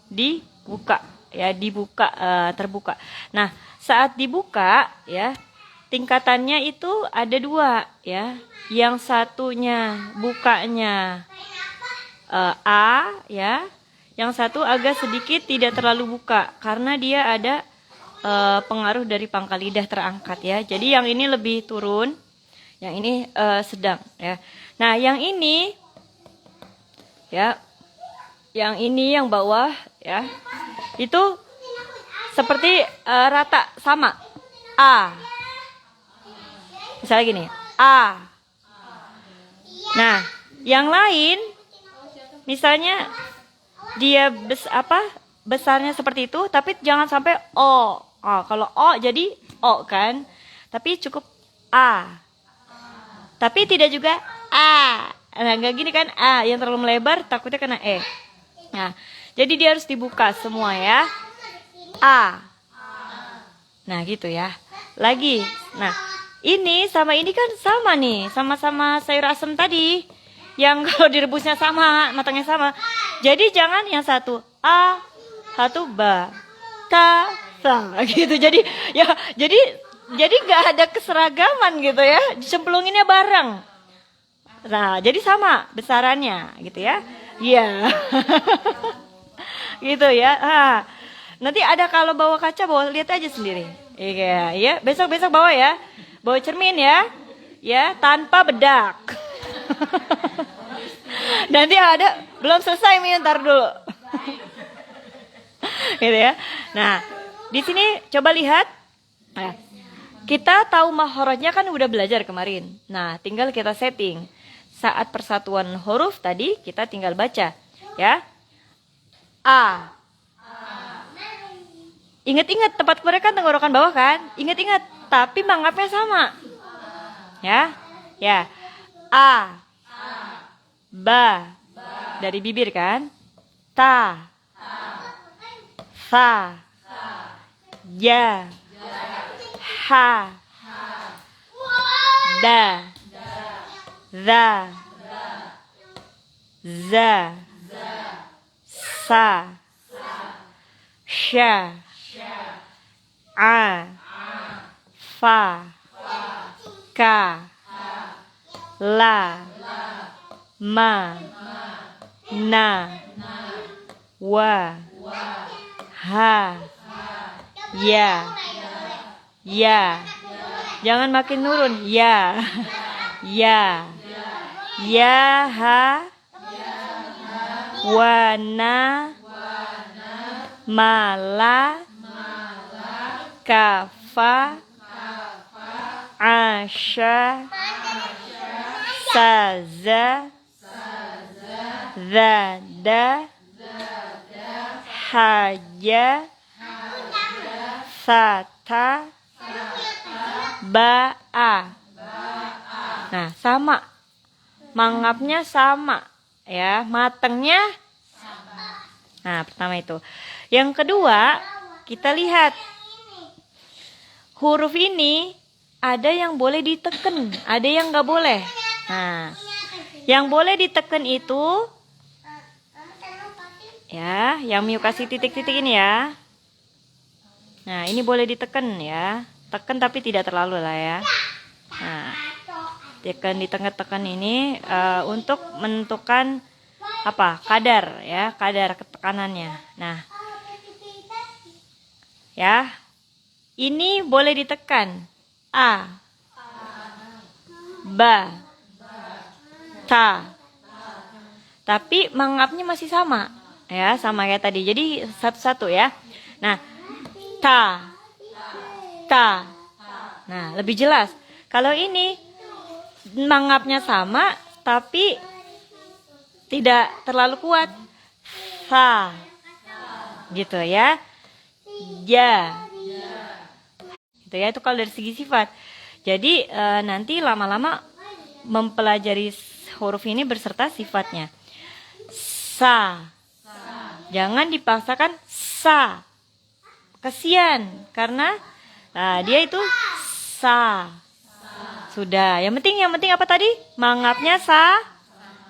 Speaker 1: Dibuka. Ya, dibuka, terbuka. Nah, saat dibuka ya, tingkatannya itu ada dua ya. Yang satunya bukanya A ya. Yang satu agak sedikit tidak terlalu buka karena dia ada pengaruh dari pangkal lidah terangkat ya. Jadi yang ini lebih turun, yang ini sedang ya. Nah, yang ini ya, yang ini yang bawah ya, itu seperti rata sama A. Misalnya gini, A. Nah, yang lain misalnya dia besarnya seperti itu, tapi jangan sampai O. Kalau O jadi O kan, tapi cukup A. Tapi tidak juga A. Nah, nggak gini kan, A yang terlalu melebar takutnya kena E. Nah, jadi dia harus dibuka semua ya. A. Nah, gitu ya. Lagi. Nah, ini sama ini kan sama nih, sama-sama sayur asem tadi. Yang kalau direbusnya sama, matangnya sama. Jadi jangan yang satu A, satu ba, ta, sa gitu. Jadi ya, jadi nggak ada keseragaman gitu ya. Cemplunginnya bareng. Nah, jadi sama besarannya gitu ya. Iya. Gitu ya. Nanti ada kalau bawa kaca, lihat aja sendiri. Iya, ya. Besok bawa ya. Bawa cermin ya. Ya, tanpa bedak. Nanti ada belum selesai ntar dulu. Gitu ya. Nah, di sini coba lihat. Nah, kita tahu mahrojnya kan udah belajar kemarin. Nah, tinggal kita setting. Saat persatuan huruf tadi kita tinggal baca ya. A. Ingat-ingat tempat keluarnya kan tenggorokan bawah kan? Ingat-ingat, tapi mangapnya sama. Ya. Ya. A. Ba. Dari bibir kan? Ta. Fa. Ya. Ha. Da. Za. Za. Sa. Sha. A. Fa. Ka. La. Ma. Na. Wa. Ha. Ya. Ya. Jangan makin nurun. Ya. Ya. Ya. Ha. Wa. Na. Ma. La. Ka. Fa. A. Sha. Sa. Za. Za. Da. Ha. Ya. Sa. Ta. Ba. A. Nah, sama. Mangapnya sama. Ya, matengnya. Nah, pertama itu. Yang kedua, kita lihat. Huruf ini ada yang boleh diteken, ada yang nggak boleh. Nah, yang boleh diteken itu, ya, yang Miu kasih titik-titik ini ya. Nah, ini boleh diteken ya. Tekan tapi tidak terlalu lah ya. Nah, tekan di tengah-tekan ini untuk menentukan apa? Kadar ya, kadar ketekanannya. Nah, ya. Ini boleh ditekan. A. Ba. Ta. Tapi mangapnya masih sama. Ya, sama kayak tadi. Jadi satu-satu ya. Nah, ta. Ta. Nah, lebih jelas. Kalau ini mangapnya sama tapi tidak terlalu kuat. Fa. Gitu ya. Ja. Gitu ya, itu kalau dari segi sifat. Jadi nanti lama-lama mempelajari huruf ini berserta sifatnya. Sa. Jangan dipaksakan sa. Kesian karena dia itu sa. Sudah. Yang penting apa tadi? Mangapnya sa.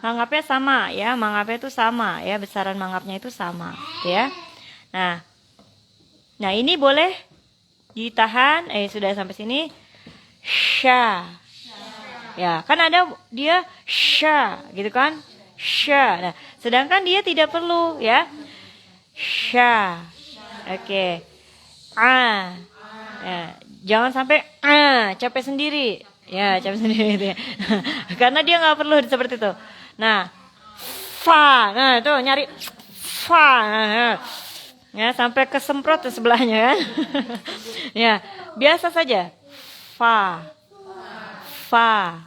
Speaker 1: Mangapnya sama ya. Mangapnya itu sama ya. Besaran mangapnya itu sama ya. Nah, ini boleh ditahan. Sudah sampai sini. Sha. Ya, kan ada dia sha gitu kan? Sha. Nah, sedangkan dia tidak perlu ya. Sha. Oke. A. Ya, jangan sampai capek sendiri. Ya, capek sendiri gitu ya. Karena dia nggak perlu seperti itu. Nah, fa. Nah, tuh nyari fa. Ya, sampai kesemprot di sebelahnya kan. Ya, biasa saja. Fa. Fa.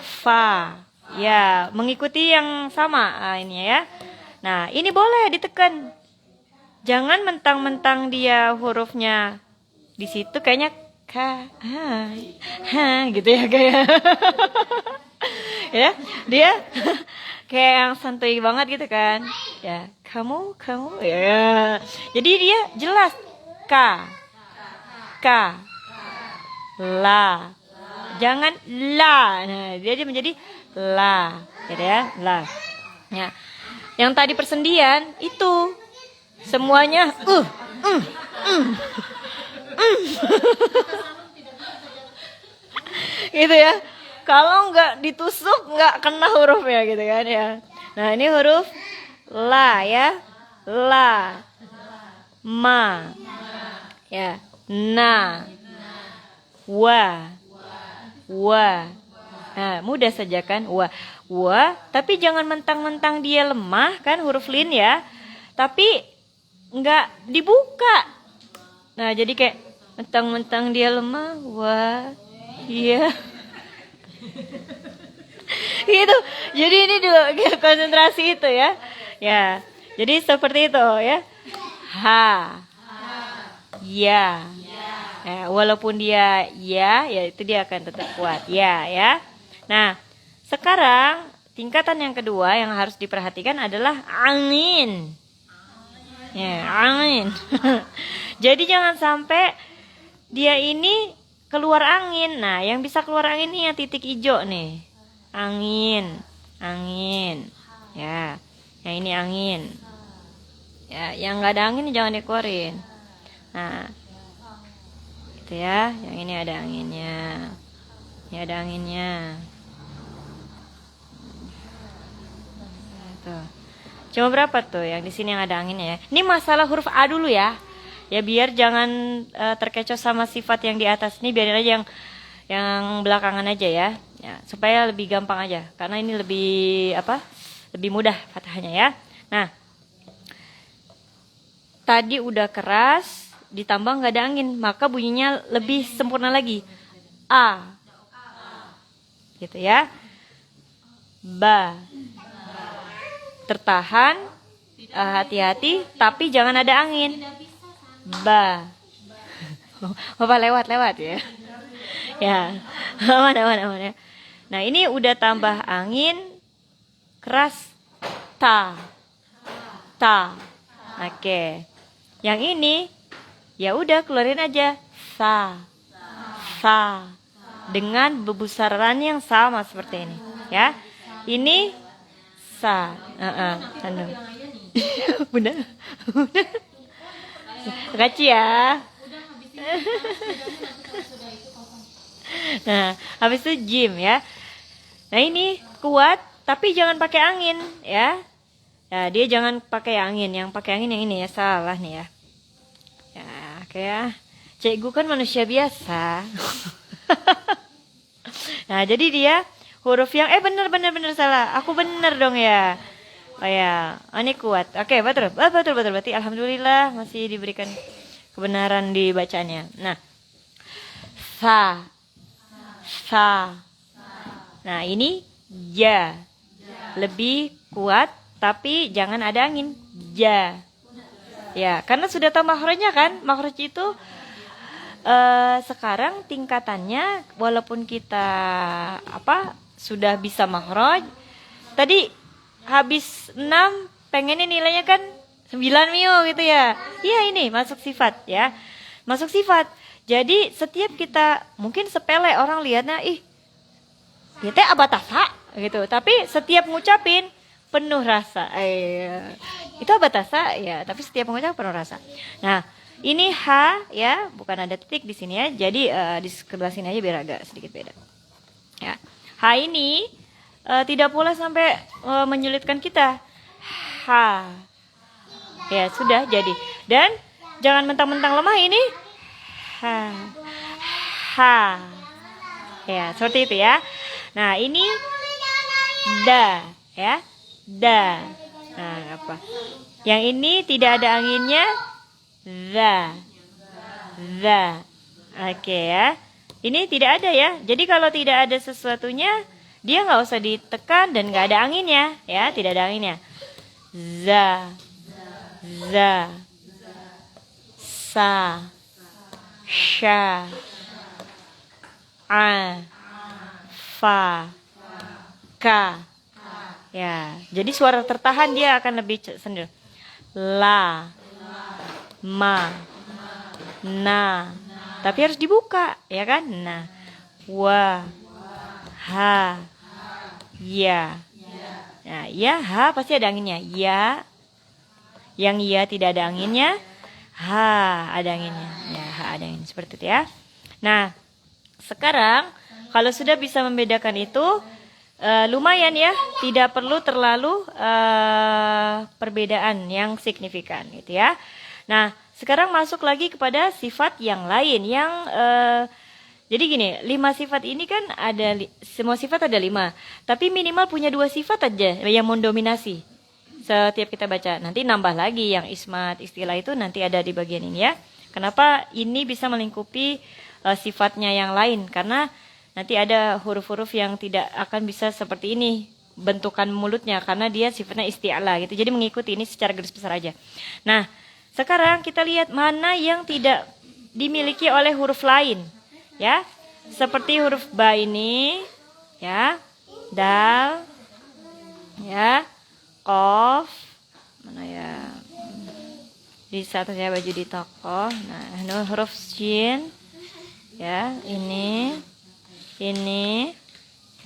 Speaker 1: Fa. Ya, mengikuti yang sama ini ya. Nah, ini boleh ditekan. Jangan mentang-mentang dia hurufnya di situ kayaknya ka, gitu ya kayak. Ya, dia kayak yang santuy banget gitu kan. Ya, kamu ya. Jadi dia jelas ka. La. Jangan la. Nah, dia menjadi la. Gitu ya, la. Ya. Yang tadi persendian itu semuanya gitu ya. Kalau nggak ditusuk nggak kena hurufnya gitu kan ya. Nah, ini huruf la ya. La. Ma. Ya. Na. Wa. Nah, mudah saja kan? Wa. Tapi jangan mentang-mentang dia lemah kan huruf lin ya. Tapi nggak dibuka. Nah, jadi kayak mentang-mentang dia lemah. Wa. Iya. Gitu. Jadi ini dulu konsentrasi itu ya. Ya. Jadi seperti itu ya. Ha. ya. Walaupun dia ya, ya itu dia akan tetap kuat. Ya. Nah, sekarang tingkatan yang kedua yang harus diperhatikan adalah angin. Ya, angin. Jadi jangan sampai dia ini keluar angin. Nah, yang bisa keluar angin ini yang titik hijau nih. Angin. Ya, yang ini angin. Ya, yang nggak ada angin jangan dikeluarin. Nah, gitu ya. Yang ini ada anginnya. Ini ada anginnya. Tuh. Cuma berapa tuh yang di sini yang ada anginnya ya? Ini masalah huruf A dulu ya. Ya biar jangan terkecoh sama sifat yang di atas. Ini biarin aja yang belakangan aja ya. Ya, supaya lebih gampang aja. Karena ini lebih lebih mudah fathahnya ya. Nah, tadi udah keras, ditambah nggak ada angin, maka bunyinya lebih sempurna lagi. A. Gitu ya. Ba. Tertahan, hati-hati, tapi jangan ada angin. Ba. Bapak lewat ya. Ya, mana. Nah, ini udah tambah angin, keras, ta. Oke. Yang ini, ya udah keluarin aja, sa. Dengan bebusaran yang sama seperti ini, ya. Ini sa. Benar. Kacau ya. Nah, habis itu jim ya. Nah, ini kuat tapi jangan pakai angin ya. Ya, dia jangan pakai angin. Yang pakai angin yang ini ya, salah nih ya. Ya, kayak cikgu kan manusia biasa. Nah, jadi dia huruf yang bener salah. Aku bener dong ya. Oh ya, ini kuat. Oke, betul. Berarti alhamdulillah masih diberikan kebenaran di bacanya. Nah, sa. Nah, ini ja. Lebih kuat tapi jangan ada angin. Ja. Ya, karena sudah tahu makhrajnya kan? Makhraj itu sekarang tingkatannya walaupun kita sudah bisa makhraj. Tadi habis 6 pengennya nilainya kan 9 mio gitu ya. Iya, ini masuk sifat ya. Masuk sifat. Jadi setiap kita mungkin sepele orang lihatnya dia teh abatasa gitu. Tapi setiap ngucapin penuh rasa. Itu abatasa ya, tapi setiap mengucap penuh rasa. Nah, ini H ya, bukan ada titik di sini ya. Jadi di sebelah sini aja biar agak sedikit beda. Ya. H ini tidak pula sampai menyulitkan kita. H. Ya, sudah jadi. Dan jangan mentang-mentang lemah ini. H. Ya, seperti itu ya. Nah, ini da ya. Da. Nah, apa? Yang ini tidak ada anginnya. Za. Oke ya. Ini tidak ada ya. Jadi kalau tidak ada sesuatunya, dia nggak usah ditekan dan nggak ada anginnya ya. Tidak ada anginnya. Za. Sa. Sha. A. Fa. Ka. Ya, jadi suara tertahan dia akan lebih sendiri. La. Ma. Na. Tapi harus dibuka, ya kan? Nah. Wa. Ha. Ya. Nah, ya, ha pasti ada anginnya. Ya. Yang ya tidak ada anginnya. Ha ada anginnya. Ya, ha ada angin. Seperti itu ya. Nah, sekarang kalau sudah bisa membedakan itu, lumayan ya, tidak perlu terlalu perbedaan yang signifikan gitu ya. Nah, sekarang masuk lagi kepada sifat yang lain yang jadi gini, 5 sifat ini kan ada semua sifat ada 5, tapi minimal punya 2 sifat aja yang mendominasi setiap kita baca. Nanti nambah lagi yang ismat, istilah itu nanti ada di bagian ini ya. Kenapa ini bisa melingkupi sifatnya yang lain? Karena nanti ada huruf-huruf yang tidak akan bisa seperti ini bentukan mulutnya karena dia sifatnya isti'la gitu. Jadi mengikuti ini secara garis besar aja. Nah, sekarang kita lihat mana yang tidak dimiliki oleh huruf lain, ya. Seperti huruf ba ini, ya. Dal, ya. Qaf, mana ya? Di atasnya baju di toko. Nah, huruf shin, ya. Ini,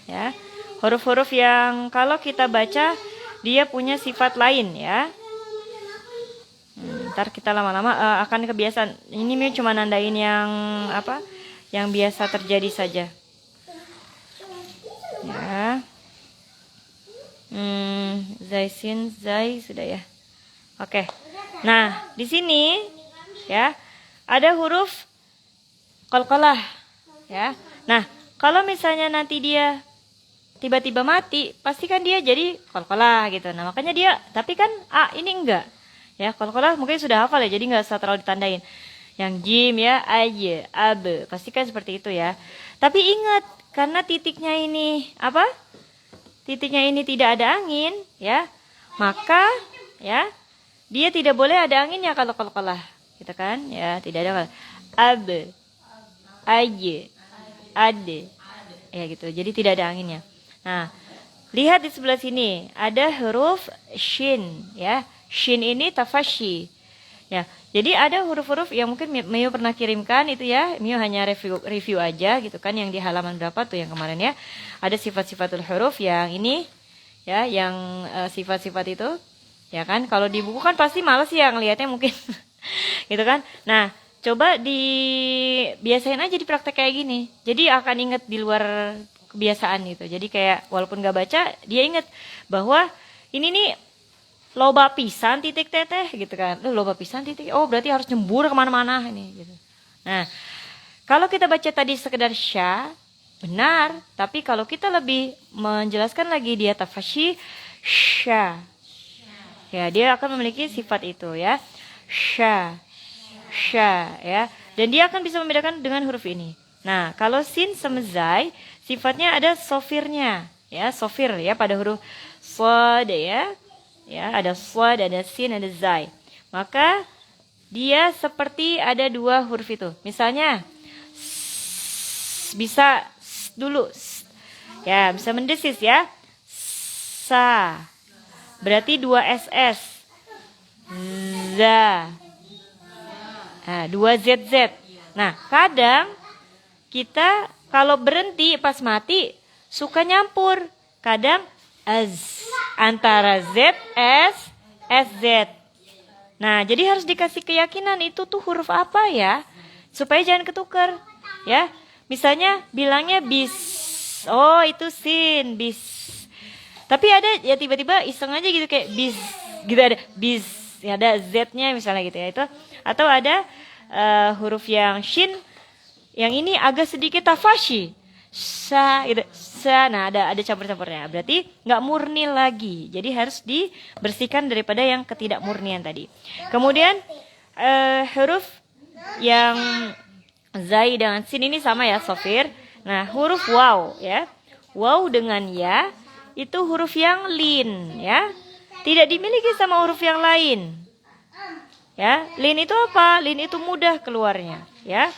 Speaker 1: ya. Huruf-huruf yang kalau kita baca dia punya sifat lain, ya. Ntar kita lama-lama akan kebiasaan. Ini Miu cuma nandain yang apa? Yang biasa terjadi saja. Ya. Zai sin zai sudah ya. Oke. Nah, di sini ya ada huruf qalqalah, ya. Nah, kalau misalnya nanti dia tiba-tiba mati, pasti kan dia jadi qalqalah gitu. Nah, makanya dia, tapi kan ini enggak. Ya, qalqalah mungkin sudah hafal ya, jadi enggak usah terlalu ditandain. Yang jim ya, ay, ab, pasti kan seperti itu ya. Tapi ingat, karena titiknya ini apa? Titiknya ini tidak ada angin, ya. Maka ya, dia tidak boleh ada anginnya kalau qalqalah. Gitu kan? Ya, tidak ada ab, ay, ad. Ya gitu. Jadi tidak ada anginnya. Nah, lihat di sebelah sini ada huruf shin, ya. Shin ini tafashi. Ya, jadi ada huruf-huruf yang mungkin Mio pernah kirimkan itu ya. Mio hanya review aja gitu kan, yang di halaman berapa tuh yang kemarin ya. Ada sifat-sifatul huruf yang ini ya, yang sifat-sifat itu. Ya kan, kalau di buku kan pasti males ya ngelihatnya mungkin. Gitu kan. Nah, coba biasain aja di praktek kayak gini. Jadi akan ingat di luar kebiasaan gitu. Jadi kayak walaupun gak baca, dia ingat bahwa ini nih loba pisan titik teteh gitu kan. Loba pisan titik. Oh, berarti harus nyembur kemana-mana ini gitu. Nah, kalau kita baca tadi sekedar sya, benar. Tapi kalau kita lebih menjelaskan lagi dia tafashi sya. Ya, dia akan memiliki sifat itu ya. Sya. Sya ya. Dan dia akan bisa membedakan dengan huruf ini. Nah, kalau sin sama zai, sifatnya ada sofirnya, ya, sofir ya pada huruf shad ya. Ya, ada shad, ada sin, ada zai. Maka dia seperti ada dua huruf itu. Misalnya bisa dulu. Ya, bisa mendesis ya. Sa. Berarti dua SS. Za. Nah, dua ZZ. Nah, kadang kita kalau berhenti pas mati suka nyampur. Kadang az antara Z, S, SZ. Nah, jadi harus dikasih keyakinan itu tuh huruf apa ya, supaya jangan ketukar. Ya, misalnya bilangnya bis. Oh, itu sin, bis. Tapi ada ya tiba-tiba iseng aja gitu kayak bis. Gitu ada bis. Ya, ada Z-nya misalnya gitu ya itu. Atau ada huruf yang shin. Yang ini agak sedikit tafashi. Sa, gitu. Sa, nah ada campur-campurnya. Berarti nggak murni lagi. Jadi harus dibersihkan daripada yang ketidakmurnian tadi. Kemudian huruf yang zai dengan sin ini sama ya, sofir. Nah, huruf waw ya. Waw dengan ya itu huruf yang lin ya. Tidak dimiliki sama huruf yang lain. Ya, lin itu apa? Lin itu mudah keluarnya, ya.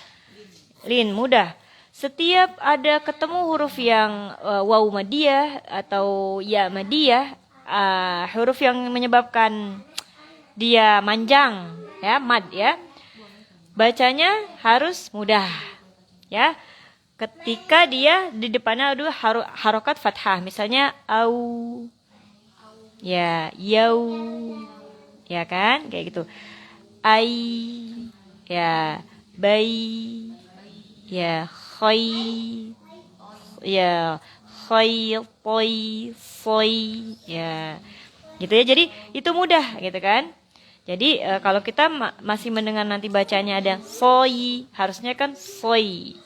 Speaker 1: Lin mudah. Setiap ada ketemu huruf yang waw madiyah atau ya madiyah, huruf yang menyebabkan dia manjang, ya, mad ya. Bacanya harus mudah, ya. Ketika dia di depannya ada harokat fathah, misalnya au, ya, yau, ya kan, kayak gitu. Ai, ya, bai, ya, khai, ya, khai, poi, soi, ya, gitu ya. Jadi itu mudah, gitu kan. Jadi kalau kita masih mendengar nanti bacanya ada soi, harusnya kan soi.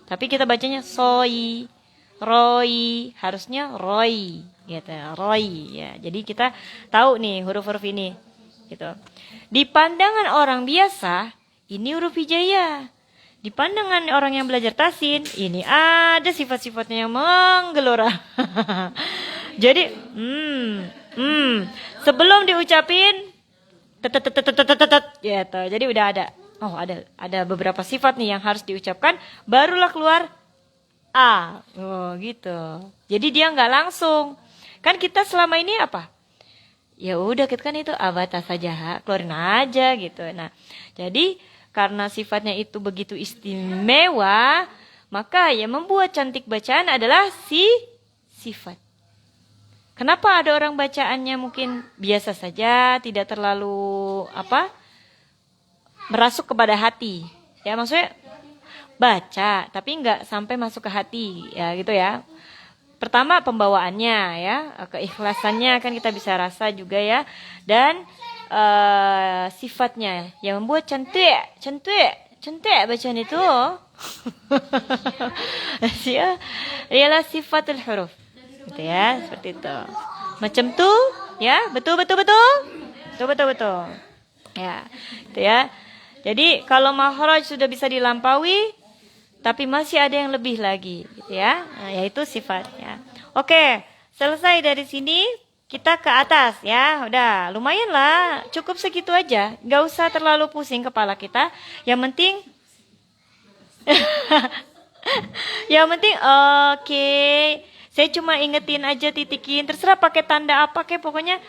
Speaker 1: Tapi kita bacanya soi, roi, harusnya roi, gitu, roi, ya. Jadi kita tahu nih huruf-huruf ini, gitu. Di pandangan orang biasa, ini huruf hijaiyah. Di pandangan orang yang belajar tasin, ini ada sifat-sifatnya yang menggelora. Jadi, sebelum diucapin, gitu. Jadi udah ada. Oh, ada beberapa sifat nih yang harus diucapkan, barulah keluar A. Oh, gitu. Jadi dia nggak langsung. Kan kita selama ini apa? Ya udah, kita kan itu abata saja, keluarin aja gitu. Nah, jadi karena sifatnya itu begitu istimewa, maka yang membuat cantik bacaan adalah sifat. Kenapa ada orang bacaannya mungkin biasa saja, tidak terlalu merasuk kepada hati. Ya, maksudnya baca tapi nggak sampai masuk ke hati, ya gitu ya. Pertama pembawaannya ya, keikhlasannya kan kita bisa rasa juga ya, dan sifatnya yang membuat cantik bacaan itu ya, ialah sifatul huruf, gitu ya, seperti itu. Macam tuh, ya, betul ya, gitu ya. Jadi kalau makhraj sudah bisa dilampaui, tapi masih ada yang lebih lagi, gitu ya. Nah, yaitu sifatnya. Oke, selesai dari sini, kita ke atas ya. Udah, lumayan lah, cukup segitu aja. Gak usah terlalu pusing kepala kita. Yang penting, oke. Saya cuma ingetin aja, titikin. Terserah pakai tanda apa, kayak pokoknya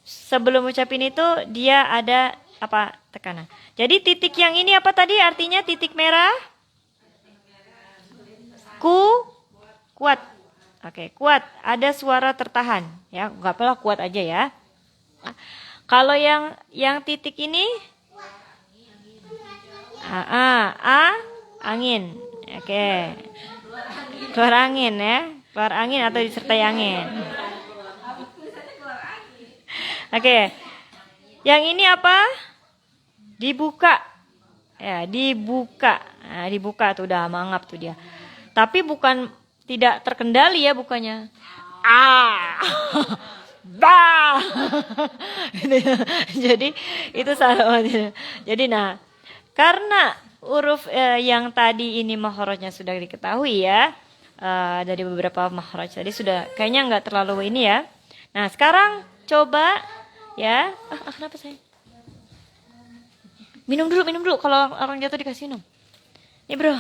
Speaker 1: sebelum ucapin itu dia ada tekanan. Jadi titik yang ini apa tadi artinya? Titik merah. Kuat. Oke, kuat. Ada suara tertahan. Ya, nggak apa-apa, kuat aja ya. Kalau yang titik ini, angin. Oke. Keluar angin ya. Keluar angin atau disertai angin. Oke. Yang ini apa? Dibuka. Ya, dibuka. Nah, dibuka tuh udah mangap tuh dia. Tapi bukan tidak terkendali ya bukanya. Bah. Jadi itu salah. Jadi nah, karena huruf yang tadi ini makhrajnya sudah diketahui ya, dari beberapa makhraj tadi sudah kayaknya nggak terlalu ini ya. Nah sekarang coba ya. Kenapa saya? Minum dulu. Kalau orang jatuh dikasih minum. Nih bro.